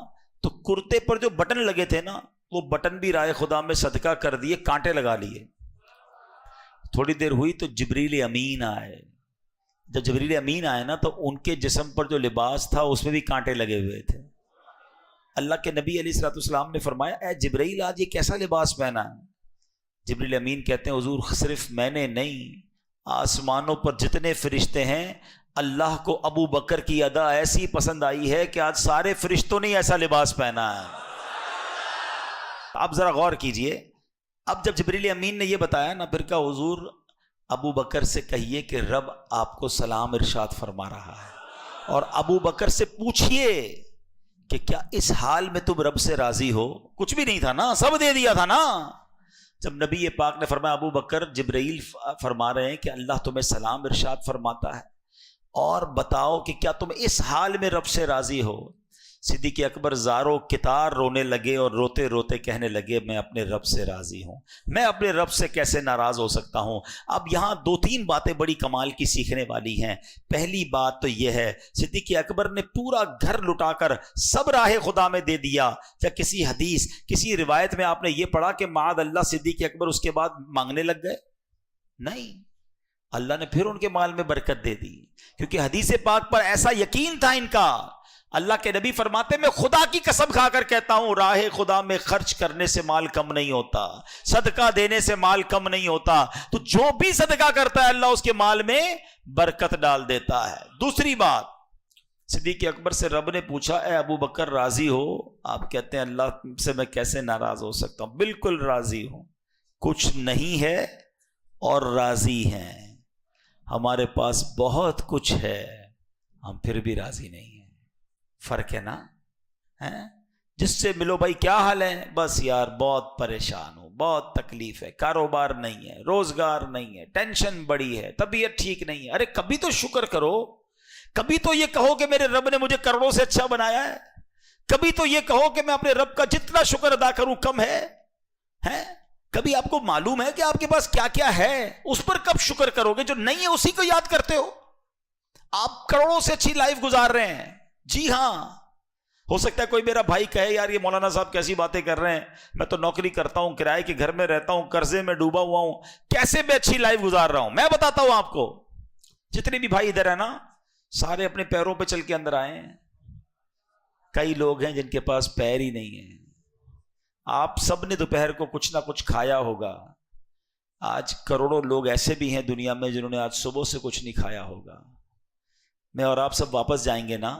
تو کرتے پر جو بٹن لگے تھے نا وہ بٹن بھی رائے خدا میں صدقہ کر دیے، کانٹے لگا لیے۔ تھوڑی دیر ہوئی تو جبریل امین آئے۔ جب جبریل امین آئے نا تو ان کے جسم پر جو لباس تھا اس میں بھی کانٹے لگے ہوئے تھے۔ اللہ کے نبی علیہ الصلوۃ والسلام نے فرمایا اے جبریل آج یہ کیسا لباس پہنا ہے؟ جبریل امین کہتے ہیں حضور صرف میں نے نہیں، آسمانوں پر جتنے فرشتے ہیں اللہ کو ابو بکر کی ادا ایسی پسند آئی ہے کہ آج سارے فرشتوں نے ایسا لباس پہنا ہے۔ اب ذرا غور کیجئے، اب جب جبریل امین نے یہ بتایا نا پھر کہا حضور ابو بکر سے کہیے کہ رب آپ کو سلام ارشاد فرما رہا ہے، اور ابو بکر سے پوچھئے کہ کیا اس حال میں تم رب سے راضی ہو؟ کچھ بھی نہیں تھا نا، سب دے دیا تھا نا۔ جب نبی پاک نے فرمایا ابو بکر جبرائیل فرما رہے ہیں کہ اللہ تمہیں سلام ارشاد فرماتا ہے، اور بتاؤ کہ کیا تم اس حال میں رب سے راضی ہو؟ صدیق اکبر زاروں کتار رونے لگے اور روتے روتے کہنے لگے میں اپنے رب سے راضی ہوں، میں اپنے رب سے کیسے ناراض ہو سکتا ہوں۔ اب یہاں 2-3 باتیں بڑی کمال کی سیکھنے والی ہیں۔ پہلی بات تو یہ ہے صدیق اکبر نے پورا گھر لٹا کر سب راہ خدا میں دے دیا۔ کیا کسی حدیث کسی روایت میں آپ نے یہ پڑھا کہ معاذ اللہ صدیق اکبر اس کے بعد مانگنے لگ گئے؟ نہیں، اللہ نے پھر ان کے مال میں برکت دے دی، کیونکہ حدیث پاک پر ایسا یقین تھا ان کا۔ اللہ کے نبی فرماتے میں خدا کی قسم کھا کر کہتا ہوں راہ خدا میں خرچ کرنے سے مال کم نہیں ہوتا، صدقہ دینے سے مال کم نہیں ہوتا، تو جو بھی صدقہ کرتا ہے اللہ اس کے مال میں برکت ڈال دیتا ہے۔ دوسری بات، صدیق اکبر سے رب نے پوچھا اے ابو بکر راضی ہو؟ آپ کہتے ہیں اللہ سے میں کیسے ناراض ہو سکتا ہوں، بالکل راضی ہوں، کچھ نہیں ہے اور راضی ہیں۔ ہمارے پاس بہت کچھ ہے، ہم پھر بھی راضی نہیں ہیں، فرق ہے نا؟ جس سے ملو بھائی کیا حال ہے، بس یار بہت پریشان ہوں، بہت تکلیف ہے، کاروبار نہیں ہے، روزگار نہیں ہے، ٹینشن بڑی ہے، طبیعت ٹھیک نہیں ہے۔ ارے کبھی تو شکر کرو، کبھی تو یہ کہو کہ میرے رب نے مجھے کروڑوں سے اچھا بنایا ہے، کبھی تو یہ کہو کہ میں اپنے رب کا جتنا شکر ادا کروں کم ہے۔ کبھی آپ کو معلوم ہے کہ آپ کے پاس کیا کیا ہے، اس پر کب شکر کرو گے؟ جو نہیں ہے اسی کو یاد کرتے ہو۔ آپ کروڑوں سے اچھی لائف گزار رہے ہیں، جی ہاں، ہو سکتا ہے کوئی میرا بھائی کہے یار یہ مولانا صاحب کیسی باتیں کر رہے ہیں، میں تو نوکری کرتا ہوں، کرائے کے گھر میں رہتا ہوں، قرضے میں ڈوبا ہوا ہوں، کیسے میں اچھی لائف گزار رہا ہوں۔ میں بتاتا ہوں آپ کو، جتنے بھی بھائی ادھر ہیں نا سارے اپنے پیروں پہ چل کے اندر آئے ہیں۔ کئی لوگ ہیں جن کے پاس پیر ہی نہیں ہے۔ آپ سب نے دوپہر کو کچھ نہ کچھ کھایا ہوگا، آج کروڑوں لوگ ایسے بھی ہیں دنیا میں جنہوں نے آج صبح سے کچھ نہیں کھایا ہوگا۔ میں اور آپ سب واپس جائیں گے نا،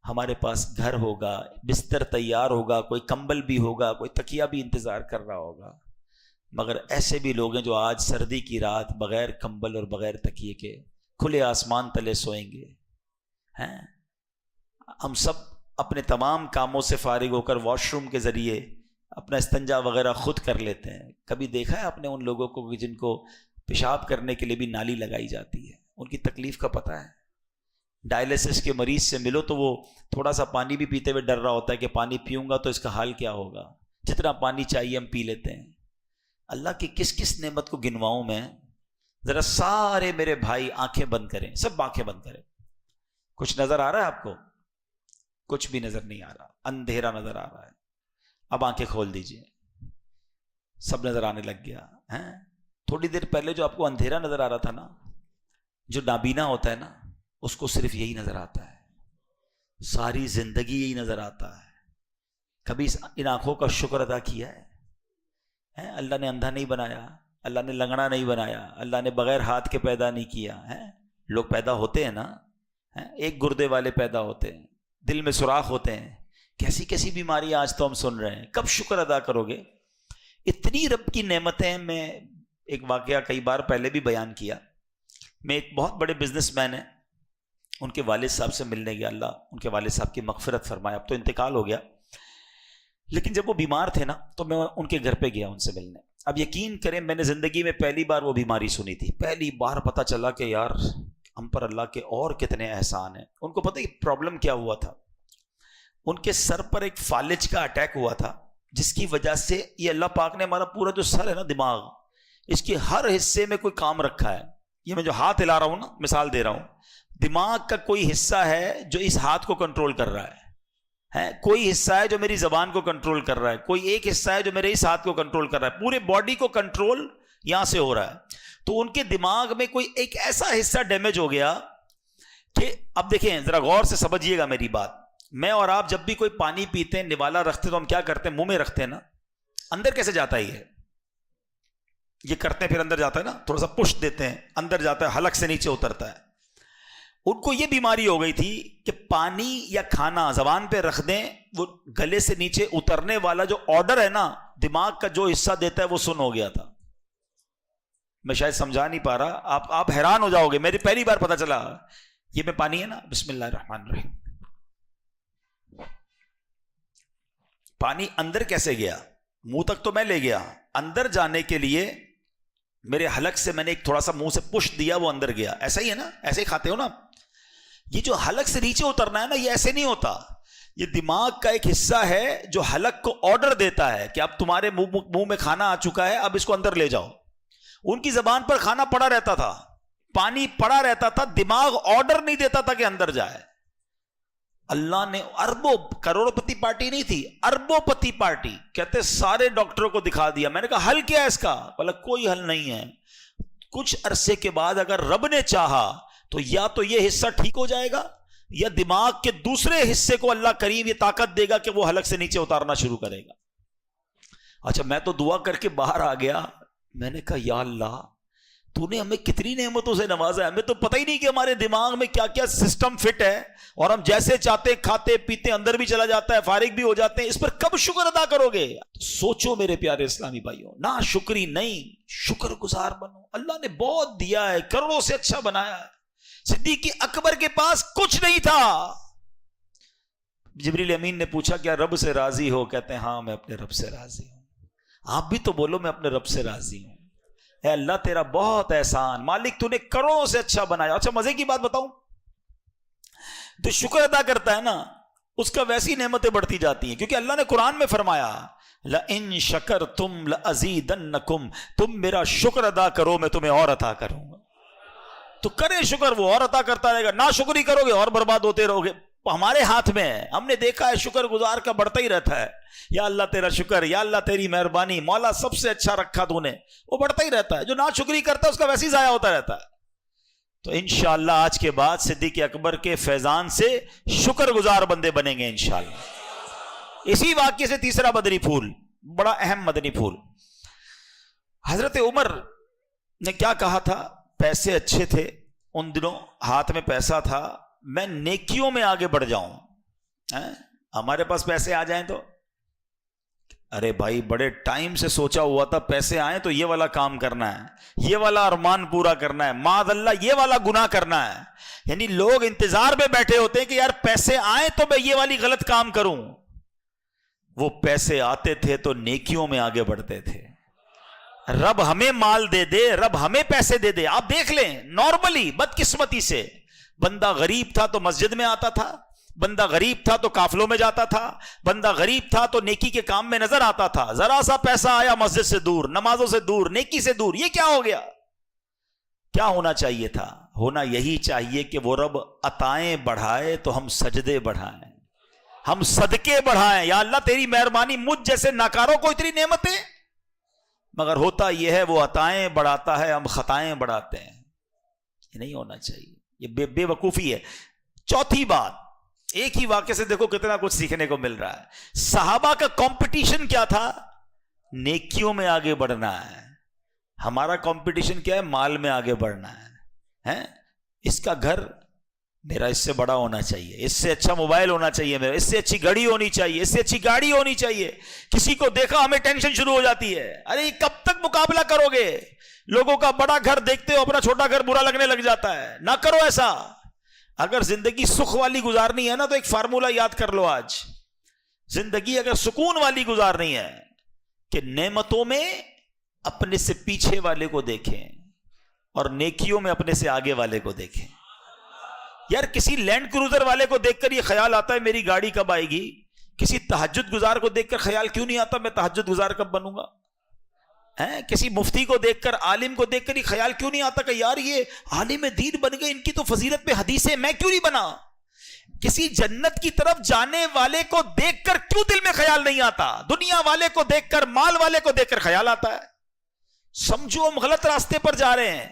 ہمارے پاس گھر ہوگا، بستر تیار ہوگا، کوئی کمبل بھی ہوگا، کوئی تکیہ بھی انتظار کر رہا ہوگا، مگر ایسے بھی لوگ ہیں جو آج سردی کی رات بغیر کمبل اور بغیر تکیے کے کھلے آسمان تلے سوئیں گے۔ ہم سب اپنے تمام کاموں سے فارغ ہو کر واش روم کے ذریعے اپنا استنجا وغیرہ خود کر لیتے ہیں۔ کبھی دیکھا ہے آپ نے ان لوگوں کو جن کو پیشاب کرنے کے لیے بھی نالی لگائی جاتی ہے؟ ان کی تکلیف کا پتہ ہے؟ ڈائلیسس کے مریض سے ملو تو وہ تھوڑا سا پانی بھی پیتے ہوئے ڈر رہا ہوتا ہے کہ پانی پیوں گا تو اس کا حال کیا ہوگا۔ جتنا پانی چاہیے ہم پی لیتے ہیں۔ اللہ کی کس کس نعمت کو گنواؤں میں؟ ذرا سارے میرے بھائی آنکھیں بند کریں، سب آنکھیں بند کریں۔ کچھ نظر آ رہا ہے آپ کو؟ کچھ بھی نظر نہیں آ رہا، اندھیرا نظر آ رہا ہے۔ اب آنکھیں کھول دیجئے، سب نظر آنے لگ گیا۔ تھوڑی دیر پہلے جو آپ کو اندھیرا نظر آ رہا تھا نا، جو نابینا ہوتا ہے نا اس کو صرف یہی نظر آتا ہے، ساری زندگی یہی نظر آتا ہے۔ کبھی ان آنکھوں کا شکر ادا کیا ہے؟ اللہ نے اندھا نہیں بنایا، اللہ نے لنگڑا نہیں بنایا، اللہ نے بغیر ہاتھ کے پیدا نہیں کیا ہے۔ لوگ پیدا ہوتے ہیں نا، ایک گردے والے پیدا ہوتے ہیں، دل میں سوراخ ہوتے ہیں، کیسی کیسی بیماری آج تو ہم سن رہے ہیں۔ کب شکر ادا کرو گے؟ اتنی رب کی نعمتیں۔ میں ایک واقعہ کئی بار پہلے بھی بیان کیا، میں ایک بہت بڑے بزنس مین ہیں، ان کے والد صاحب سے ملنے گیا، اللہ ان کے والد صاحب کی مغفرت فرمائے، اب تو انتقال ہو گیا، لیکن جب وہ بیمار تھے نا تو میں ان کے گھر پہ گیا ان سے ملنے۔ اب یقین کریں میں نے زندگی میں پہلی بار وہ بیماری سنی تھی، پہلی بار پتہ چلا کہ یار ہم پر اللہ کے اور کتنے احسان ہیں۔ ان کو پتہ ہے پرابلم کیا ہوا تھا؟ ان کے سر پر ایک فالج کا اٹیک ہوا تھا، جس کی وجہ سے یہ اللہ پاک نے ہمارا پورا جو سر ہے نا، دماغ، اس کے ہر حصے میں کوئی کام رکھا ہے۔ یہ میں جو ہاتھ ہلا رہا ہوں نا، مثال دے رہا ہوں، دماغ کا کوئی حصہ ہے جو اس ہاتھ کو کنٹرول کر رہا ہے، کوئی حصہ ہے جو میری زبان کو کنٹرول کر رہا ہے، کوئی ایک حصہ ہے جو میرے اس ہاتھ کو کنٹرول کر رہا ہے، پورے باڈی کو کنٹرول یہاں سے ہو رہا ہے۔ تو ان کے دماغ میں کوئی ایک ایسا حصہ ڈیمیج ہو گیا کہ اب دیکھیں ذرا غور سے سمجھیے گا میری بات۔ میں اور آپ جب بھی کوئی پانی پیتے ہیں، نوالا رکھتے ہیں، تو ہم کیا کرتے ہیں؟ منہ میں رکھتے ہیں نا، اندر کیسے جاتا ہے؟ یہ کرتے ہیں، پھر اندر جاتا ہے نا، تھوڑا سا پش دیتے ہیں، اندر جاتا ہے، حلق سے نیچے اترتا ہے۔ ان کو یہ بیماری ہو گئی تھی کہ پانی یا کھانا زبان پہ رکھ دیں، وہ گلے سے نیچے اترنے والا جو آرڈر ہے نا، دماغ کا جو حصہ دیتا ہے وہ سن ہو گیا تھا۔ میں شاید سمجھا نہیں پا رہا، آپ حیران ہو جاؤ گے، میری پہلی بار پتا چلا۔ یہ میں پانی ہے نا، بسم اللہ الرحمن الرحیم، پانی اندر کیسے گیا؟ منہ تک تو میں لے گیا، اندر جانے کے لیے میرے حلق سے میں نے ایک تھوڑا سا منہ سے پش دیا، وہ اندر گیا۔ ایسا ہی ہے نا، ایسے ہی کھاتے ہو نا۔ یہ جو حلق سے نیچے اترنا ہے نا، یہ ایسے نہیں ہوتا، یہ دماغ کا ایک حصہ ہے جو حلق کو آرڈر دیتا ہے کہ اب تمہارے منہ میں کھانا آ چکا ہے، اب اس کو اندر لے جاؤ۔ ان کی زبان پر کھانا پڑا رہتا تھا، پانی پڑا رہتا تھا، دماغ آرڈر نہیں دیتا تھا کہ اندر جائے۔ اللہ نے اربوں، کروڑ پتی پارٹی نہیں تھی، اربوں پتی پارٹی، کہتے سارے ڈاکٹروں کو دکھا دیا۔ میں نے کہا حل کیا ہے اس کا؟ بولا کوئی حل نہیں ہے، کچھ عرصے کے بعد اگر رب نے چاہا تو یا تو یہ حصہ ٹھیک ہو جائے گا، یا دماغ کے دوسرے حصے کو اللہ کریم یہ طاقت دے گا کہ وہ حلق سے نیچے اتارنا شروع کرے گا. اچھا میں تو دعا کر کے باہر آ گیا, میں نے کہا یا اللہ تو نے ہمیں کتنی نعمتوں سے نوازا ہے, ہمیں تو پتہ ہی نہیں کہ ہمارے دماغ میں کیا کیا سسٹم فٹ ہے, اور ہم جیسے چاہتے کھاتے پیتے اندر بھی چلا جاتا ہے, فارغ بھی ہو جاتے ہیں. اس پر کب شکر ادا کرو گے؟ سوچو میرے پیارے اسلامی بھائیوں, نا شکری نہیں, شکر گزار بنو. اللہ نے بہت دیا ہے, کروڑوں سے اچھا بنایا ہے. صدیق اکبر کے پاس کچھ نہیں تھا. جبریل امین نے پوچھا کیا رب سے راضی ہو؟ کہتے ہیں ہاں میں اپنے رب سے راضی ہوں. آپ بھی تو بولو میں اپنے رب سے راضی ہوں. اے اللہ تیرا بہت احسان, مالک تو نے کروڑوں سے اچھا بنایا. اچھا مزے کی بات بتاؤں, تو شکر ادا کرتا ہے نا اس کا ویسی نعمتیں بڑھتی جاتی ہیں, کیونکہ اللہ نے قرآن میں فرمایا لَإِن شَكَرْتُمْ لَأَزِيدَنَّكُمْ, تم میرا شکر ادا کرو میں تمہیں اور عطا کروں گا. تو کریں شکر, وہ اور عطا کرتا رہے گا. نا شکری کرو گے اور برباد ہوتے رہو گے. ہمارے ہاتھ میں ہے, ہم نے دیکھا ہے شکر گزار کا بڑھتا ہی رہتا ہے. یا اللہ تیرا شکر, یا اللہ تیری مہربانی, مولا سب سے اچھا رکھا تو نے, وہ بڑھتا ہی رہتا ہے. جو نا شکری کرتا ہے اس کا ویسے ہی ضائع ہوتا رہتا ہے. تو انشاءاللہ آج کے بعد صدیق اکبر کے فیضان سے شکر گزار بندے بنیں گے انشاءاللہ. اسی واقعے سے تیسرا مدنی پھول, بڑا اہم مدنی پھول. حضرت عمر نے کیا کہا تھا؟ پیسے اچھے تھے ان دنوں, ہاتھ میں پیسہ تھا, میں نیکیوں میں آگے بڑھ جاؤں. ہمارے پاس پیسے آ جائیں تو ارے بھائی بڑے ٹائم سے سوچا ہوا تھا پیسے آئیں تو یہ والا کام کرنا ہے, یہ والا ارمان پورا کرنا ہے, معاذ اللہ یہ والا گناہ کرنا ہے. یعنی لوگ انتظار میں بیٹھے ہوتے ہیں کہ یار پیسے آئیں تو میں یہ والی غلط کام کروں. وہ پیسے آتے تھے تو نیکیوں میں آگے بڑھتے تھے. رب ہمیں مال دے دے, رب ہمیں پیسے دے دے. آپ دیکھ لیں نارملی بدقسمتی سے بندہ غریب تھا تو مسجد میں آتا تھا, بندہ غریب تھا تو قافلوں میں جاتا تھا, بندہ غریب تھا تو نیکی کے کام میں نظر آتا تھا. ذرا سا پیسہ آیا مسجد سے دور, نمازوں سے دور, نیکی سے دور. یہ کیا ہو گیا؟ کیا ہونا چاہیے تھا؟ ہونا یہی چاہیے کہ وہ رب عطائیں بڑھائے تو ہم سجدے بڑھائیں, ہم صدقے بڑھائیں. یا اللہ تیری مہربانی, مجھ جیسے ناکاروں کو اتنی نعمتیں, مگر ہوتا یہ ہے وہ عطائیں بڑھاتا ہے, ہم خطائیں بڑھاتے ہیں. یہ نہیں ہونا چاہیے, یہ بے وقوفی ہے. چوتھی بات, ایک ہی واقعے سے دیکھو کتنا کچھ سیکھنے کو مل رہا ہے. صحابہ کا کمپٹیشن کیا تھا؟ نیکیوں میں آگے بڑھنا ہے. ہمارا کمپٹیشن کیا ہے؟ مال میں آگے بڑھنا ہے. اس کا گھر میرا اس سے بڑا ہونا چاہیے, اس سے اچھا موبائل ہونا چاہیے میرا, اس سے اچھی گھڑی ہونی چاہیے, اس سے اچھی گاڑی ہونی چاہیے. کسی کو دیکھا ہمیں ٹینشن شروع ہو جاتی ہے, ارے یہ کب تک مقابلہ کرو گے؟ لوگوں کا بڑا گھر دیکھتے ہو اپنا چھوٹا گھر برا لگنے لگ جاتا ہے. نہ کرو ایسا. اگر زندگی سکھ والی گزارنی ہے نا تو ایک فارمولہ یاد کر لو آج. زندگی اگر سکون والی گزارنی ہے کہ نعمتوں میں اپنے سے پیچھے والے کو دیکھیں اور نیکیوں میں اپنے سے آگے والے کو دیکھیں. یار کسی لینڈ کروزر والے کو دیکھ کر یہ خیال آتا ہے میری گاڑی کب آئے گی, کسی تہجد گزار کو دیکھ کر خیال کیوں نہیں آتا میں تہجد گزار کب بنوں گا, کسی مفتی کو دیکھ کر, عالم کو دیکھ کر یہ خیال کیوں نہیں آتا کہ یار یہ عالم دین بن گئے, ان کی تو فضیلت پہ حدیث ہے, میں کیوں نہیں بنا. کسی جنت کی طرف جانے والے کو دیکھ کر کیوں دل میں خیال نہیں آتا, دنیا والے کو دیکھ کر, مال والے کو دیکھ کر خیال آتا ہے. سمجھو ہم غلط راستے پر جا رہے ہیں,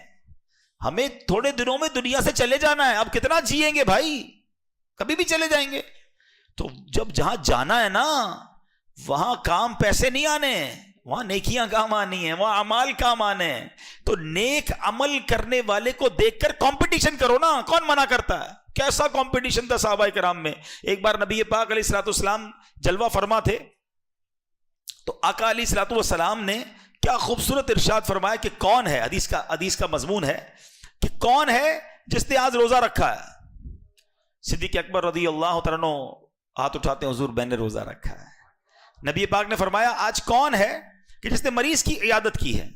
ہمیں تھوڑے دنوں میں دنیا سے چلے جانا ہے. اب کتنا جیئیں گے بھائی, کبھی بھی چلے جائیں گے. تو جب جہاں جانا ہے نا وہاں کام پیسے نہیں آنے, وہاں نیکیاں کام آنی ہیں, وہاں اعمال کام آنے ہیں. تو نیک عمل کرنے والے کو دیکھ کر کمپٹیشن کرو نا, کون منع کرتا ہے؟ کیسا کمپٹیشن تھا صحابہ کرام میں. ایک بار نبی پاک علیہ الصلوۃ والسلام جلوہ فرما تھے تو آقا علیہ الصلوۃ والسلام نے کیا خوبصورت ارشاد فرمایا کہ کون ہے, حدیث کا مضمون ہے کہ کون ہے جس نے آج روزہ رکھا ہے. صدیق اکبر رضی اللہ تعالیٰ عنہ ہاتھ اٹھاتے ہیں, حضور میں نے روزہ رکھا ہے. نبی پاک نے فرمایا آج کون ہے کہ جس نے مریض کی عیادت کی ہے؟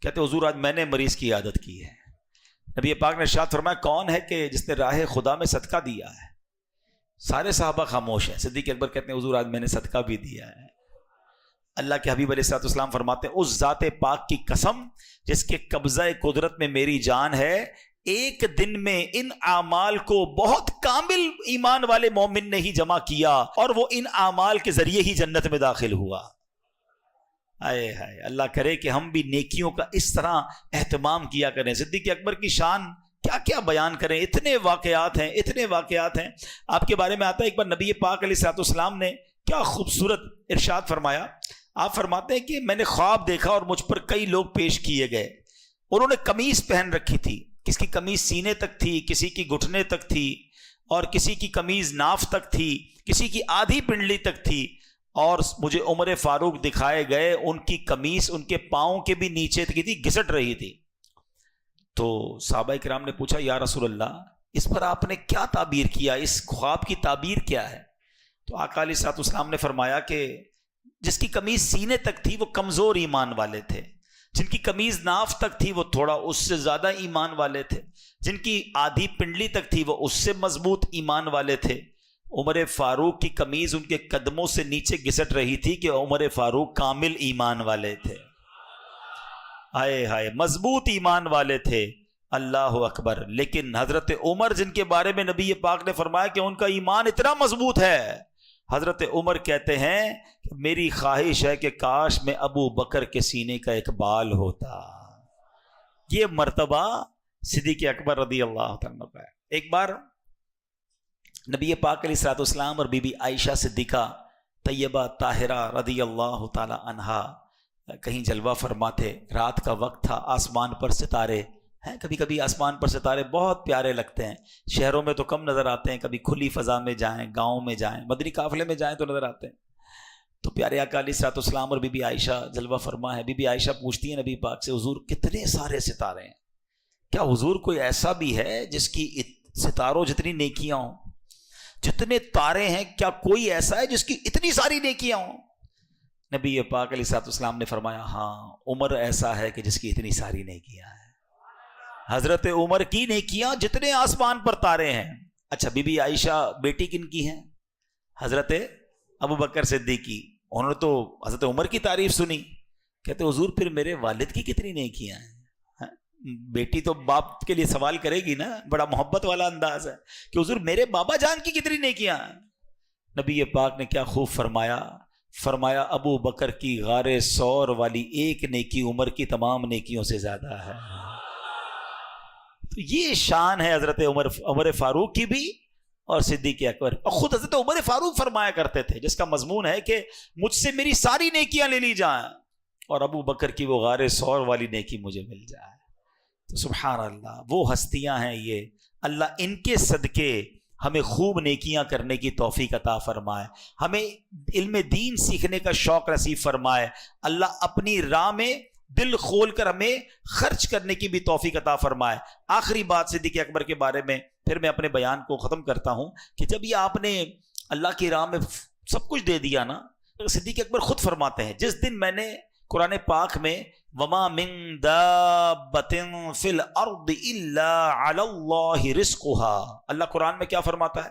کہتے حضور آج میں نے مریض کی عیادت کی ہے. نبی پاک نے ارشاد فرمایا کون ہے کہ جس نے راہ خدا میں صدقہ دیا ہے؟ سارے صحابہ خاموش ہیں. صدیق اکبر کہتے ہیں حضور آج میں نے صدقہ بھی دیا ہے. اللہ کے حبیب علیہ الصلوۃ والسلام فرماتے ہیں اس ذات پاک کی قسم جس کے قبضہ قدرت میں میری جان ہے, ایک دن میں ان اعمال کو بہت کامل ایمان والے مومن نے ہی جمع کیا اور وہ ان اعمال کے ذریعے ہی جنت میں داخل ہوا. آئے ہائے, اللہ کرے کہ ہم بھی نیکیوں کا اس طرح اہتمام کیا کریں. صدیق اکبر کی شان کیا کیا بیان کریں، اتنے واقعات ہیں. آپ کے بارے میں آتا ہے ایک بار نبی پاک علیہ الصلوۃ والسلام نے کیا خوبصورت ارشاد فرمایا. آپ فرماتے ہیں کہ میں نے خواب دیکھا اور مجھ پر کئی لوگ پیش کیے گئے. انہوں نے قمیص پہن رکھی تھی، کسی کی قمیص سینے تک تھی، کسی کی گھٹنے تک تھی، اور کسی کی قمیص ناف تک تھی، کسی کی آدھی پنڈلی تک تھی. اور مجھے عمر فاروق دکھائے گئے، ان کی قمیص ان کے پاؤں کے بھی نیچے کی تھی، گھسٹ رہی تھی. تو صحابہ کرام نے پوچھا یا رسول اللہ، اس پر آپ نے کیا تعبیر کیا، اس خواب کی تعبیر کیا ہے؟ تو آقا علیہ الصلوۃ والسلام نے فرمایا کہ جس کی قمیض سینے تک تھی وہ کمزور ایمان والے تھے، جن کی قمیض ناف تک تھی وہ تھوڑا اس سے زیادہ ایمان والے تھے، جن کی آدھی پنڈلی تک تھی وہ اس سے مضبوط ایمان والے تھے. عمر فاروق کی قمیض ان کے قدموں سے نیچے گھسٹ رہی تھی کہ عمر فاروق کامل ایمان والے تھے. ہائے ہائے، مضبوط ایمان والے تھے. اللہ اکبر. لیکن حضرت عمر جن کے بارے میں نبی پاک نے فرمایا کہ ان کا ایمان اتنا مضبوط ہے، حضرت عمر کہتے ہیں کہ میری خواہش ہے کہ کاش میں ابو بکر کے سینے کا ایک بال ہوتا. یہ مرتبہ صدیق اکبر رضی اللہ عنہ کا ہے. ایک بار نبی پاک علیہ الصلوۃ والسلام اور بی بی عائشہ صدیقہ طیبہ طاہرہ رضی اللہ تعالی عنہا کہیں جلوہ فرما تھے. رات کا وقت تھا، آسمان پر ستارے ہیں. کبھی کبھی آسمان پر ستارے بہت پیارے لگتے ہیں، شہروں میں تو کم نظر آتے ہیں، کبھی کھلی فضا میں جائیں، گاؤں میں جائیں، مدنی قافلے میں جائیں تو نظر آتے ہیں. تو پیارے آقا علیہ الصلوۃ والسلام اور بی بی عائشہ جلوہ فرما ہے. بی بی عائشہ پوچھتی ہیں نبی پاک سے، حضور کتنے سارے ستارے ہیں، کیا حضور کوئی ایسا بھی ہے جس کی ستاروں جتنی نیکیاں ہوں، جتنے تارے ہیں کیا کوئی ایسا ہے جس کی اتنی ساری نیکیاں ہوں؟ نبی پاک علیہ الصلوۃ والسلام نے فرمایا ہاں، عمر ایسا ہے کہ جس کی اتنی ساری نیکیاں ہیں. حضرت عمر کی نیکیاں جتنے آسمان پر تارے ہیں. اچھا، بی بی عائشہ بیٹی کن کی ہیں؟ حضرت ابو بکر صدیقی. انہوں نے تو حضرت عمر کی تعریف سنی، کہتے حضور پھر میرے والد کی کتنی نیکیاں ہیں. بیٹی تو باپ کے لیے سوال کرے گی نا، بڑا محبت والا انداز ہے کہ حضور میرے بابا جان کی کتنی نیکیاں ہیں. نبی پاک نے کیا خوب فرمایا ابو بکر کی غار ثور والی ایک نیکی عمر کی تمام نیکیوں سے زیادہ ہے. تو یہ شان ہے حضرت عمر فاروق کی بھی اور صدیق اکبر. اور خود حضرت عمر فاروق فرمایا کرتے تھے، جس کا مضمون ہے کہ مجھ سے میری ساری نیکیاں لے لی جائیں اور ابو بکر کی وہ غار ثور والی نیکی مجھے مل جائے. تو سبحان اللہ، وہ ہستیاں ہیں یہ. اللہ ان کے صدقے ہمیں خوب نیکیاں کرنے کی توفیق عطا فرمائے، ہمیں علم دین سیکھنے کا شوق نصیب فرمائے. اللہ اپنی راہ میں دل کھول کر ہمیں خرچ کرنے کی بھی توفیق عطا فرمائے. آخری بات صدیق اکبر کے بارے میں، پھر میں اپنے بیان کو ختم کرتا ہوں، کہ جب یہ آپ نے اللہ کی راہ میں سب کچھ دے دیا نا، صدیق اکبر خود فرماتے ہیں جس دن میں نے قرآن پاک میں وما من دابۃ فی الارض الا علی اللہ رزقها، اللہ قرآن میں کیا فرماتا ہے؟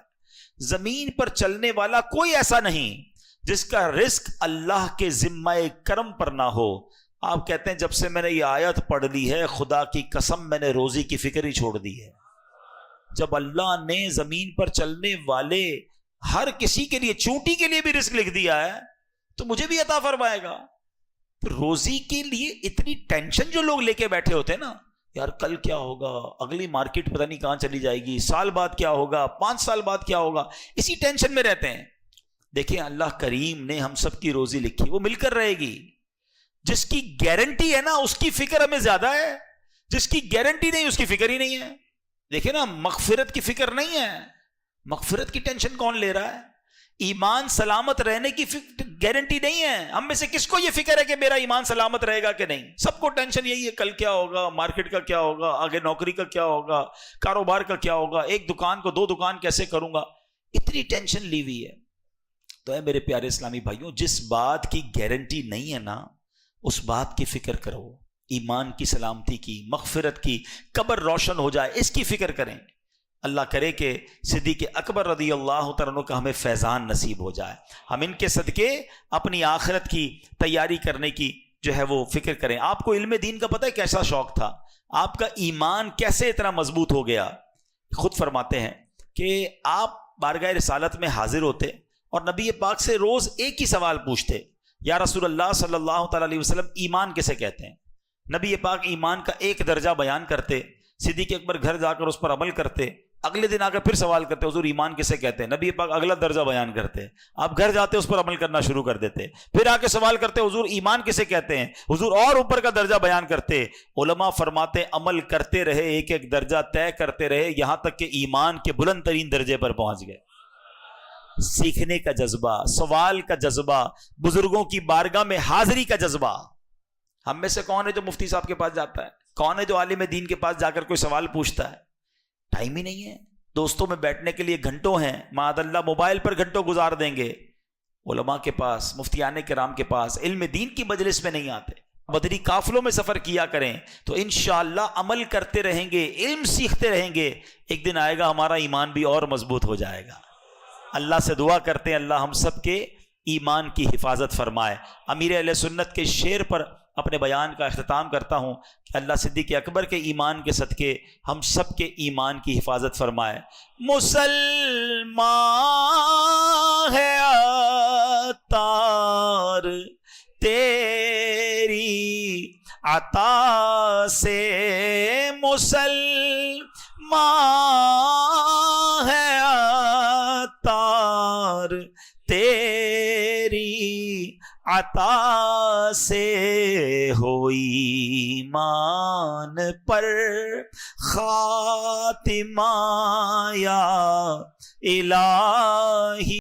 زمین پر چلنے والا کوئی ایسا نہیں جس کا رزق اللہ کے ذمہ کرم پر نہ ہو. آپ کہتے ہیں جب سے میں نے یہ آیت پڑھ لی ہے، خدا کی قسم میں نے روزی کی فکر ہی چھوڑ دی ہے. جب اللہ نے زمین پر چلنے والے ہر کسی کے لیے، چونٹی کے لیے بھی رزق لکھ دیا ہے، تو مجھے بھی عطا فرمائے گا. روزی کے لیے اتنی ٹینشن جو لوگ لے کے بیٹھے ہوتے ہیں نا، یار کل کیا ہوگا، اگلی مارکیٹ پتہ نہیں کہاں چلی جائے گی، سال بعد کیا ہوگا، 5 سال بعد کیا ہوگا، اسی ٹینشن میں رہتے ہیں. دیکھیں اللہ کریم نے ہم سب کی روزی لکھی، وہ مل کر رہے گی. جس کی گارنٹی ہے نا اس کی فکر ہمیں زیادہ ہے، جس کی گارنٹی نہیں اس کی فکر ہی نہیں ہے. دیکھیں نا، مغفرت کی فکر نہیں ہے، مغفرت کی ٹینشن کون لے رہا ہے؟ ایمان سلامت رہنے کی گارنٹی نہیں ہے. ہم میں سے کس کو یہ فکر ہے کہ میرا ایمان سلامت رہے گا کہ نہیں؟ سب کو ٹینشن یہی ہے، کل کیا ہوگا، مارکیٹ کا کیا ہوگا، آگے نوکری کا کیا ہوگا، کاروبار کا کیا ہوگا، ایک دکان کو 2 دکان کیسے کروں گا، اتنی ٹینشن لی ہوئی ہے. تو اے میرے پیارے اسلامی بھائیوں، جس بات کی گارنٹی نہیں ہے نا اس بات کی فکر کرو، ایمان کی سلامتی کی، مغفرت کی، قبر روشن ہو جائے اس کی فکر کریں. اللہ کرے کہ صدیق اکبر رضی اللہ تعالیٰ عنہ کا ہمیں فیضان نصیب ہو جائے. ہم ان کے صدقے اپنی آخرت کی تیاری کرنے کی جو ہے وہ فکر کریں. آپ کو علم دین کا پتہ ہے کیسا شوق تھا، آپ کا ایمان کیسے اتنا مضبوط ہو گیا. خود فرماتے ہیں کہ آپ بارگاہ رسالت میں حاضر ہوتے اور نبی پاک سے روز ایک ہی سوال پوچھتے، یا رسول اللہ صلی اللہ تعالیٰ علیہ وسلم ایمان کسے کہتے ہیں؟ نبی پاک ایمان کا ایک درجہ بیان کرتے. صدیق اکبر گھر جا کر اس پر عمل کرتے، اگلے دن آ کر پھر سوال کرتے حضور ایمان کسے کہتے ہیں، نبی پاک اگلا درجہ بیان کرتے، آپ گھر جاتے اس پر عمل کرنا شروع کر دیتے، پھر آ کے سوال کرتے حضور ایمان کسے کہتے ہیں، حضور اور اوپر کا درجہ بیان کرتے۔ علماء فرماتے عمل کرتے رہے، ایک ایک درجہ طے کرتے رہے، یہاں تک کہ ایمان کے بلند ترین درجے پر پہنچ گئے۔ سیکھنے کا جذبہ، سوال کا جذبہ، بزرگوں کی بارگاہ میں حاضری کا جذبہ۔ ہم میں سے کون ہے جو مفتی صاحب کے پاس جاتا ہے؟ کون ہے جو عالم دین کے پاس جا کر کوئی سوال پوچھتا ہے؟ ٹائم ہی نہیں ہے۔ دوستوں میں بیٹھنے کے لیے گھنٹوں ہیں، معاذ اللہ موبائل پر گھنٹوں گزار دیں گے۔ علماء کے پاس، مفتیان کرام کے پاس، علم دین کی مجلس میں نہیں آتے۔ بدری قافلوں میں سفر کیا کریں تو انشاءاللہ عمل کرتے رہیں گے، علم سیکھتے رہیں گے، ایک دن آئے گا ہمارا ایمان بھی اور مضبوط ہو جائے گا۔ اللہ سے دعا کرتے ہیں اللہ ہم سب کے ایمان کی حفاظت فرمائے۔ امیر اہل سنت کے شعر پر اپنے بیان کا اختتام کرتا ہوں کہ اللہ صدیق اکبر کے ایمان کے صدقے ہم سب کے ایمان کی حفاظت فرمائے۔ مسلمان ہے عطار تیری عطا سے، مسلمان ہے عطار تیری عطا سے، ہو ایمان پر خاتمہ یا الہی۔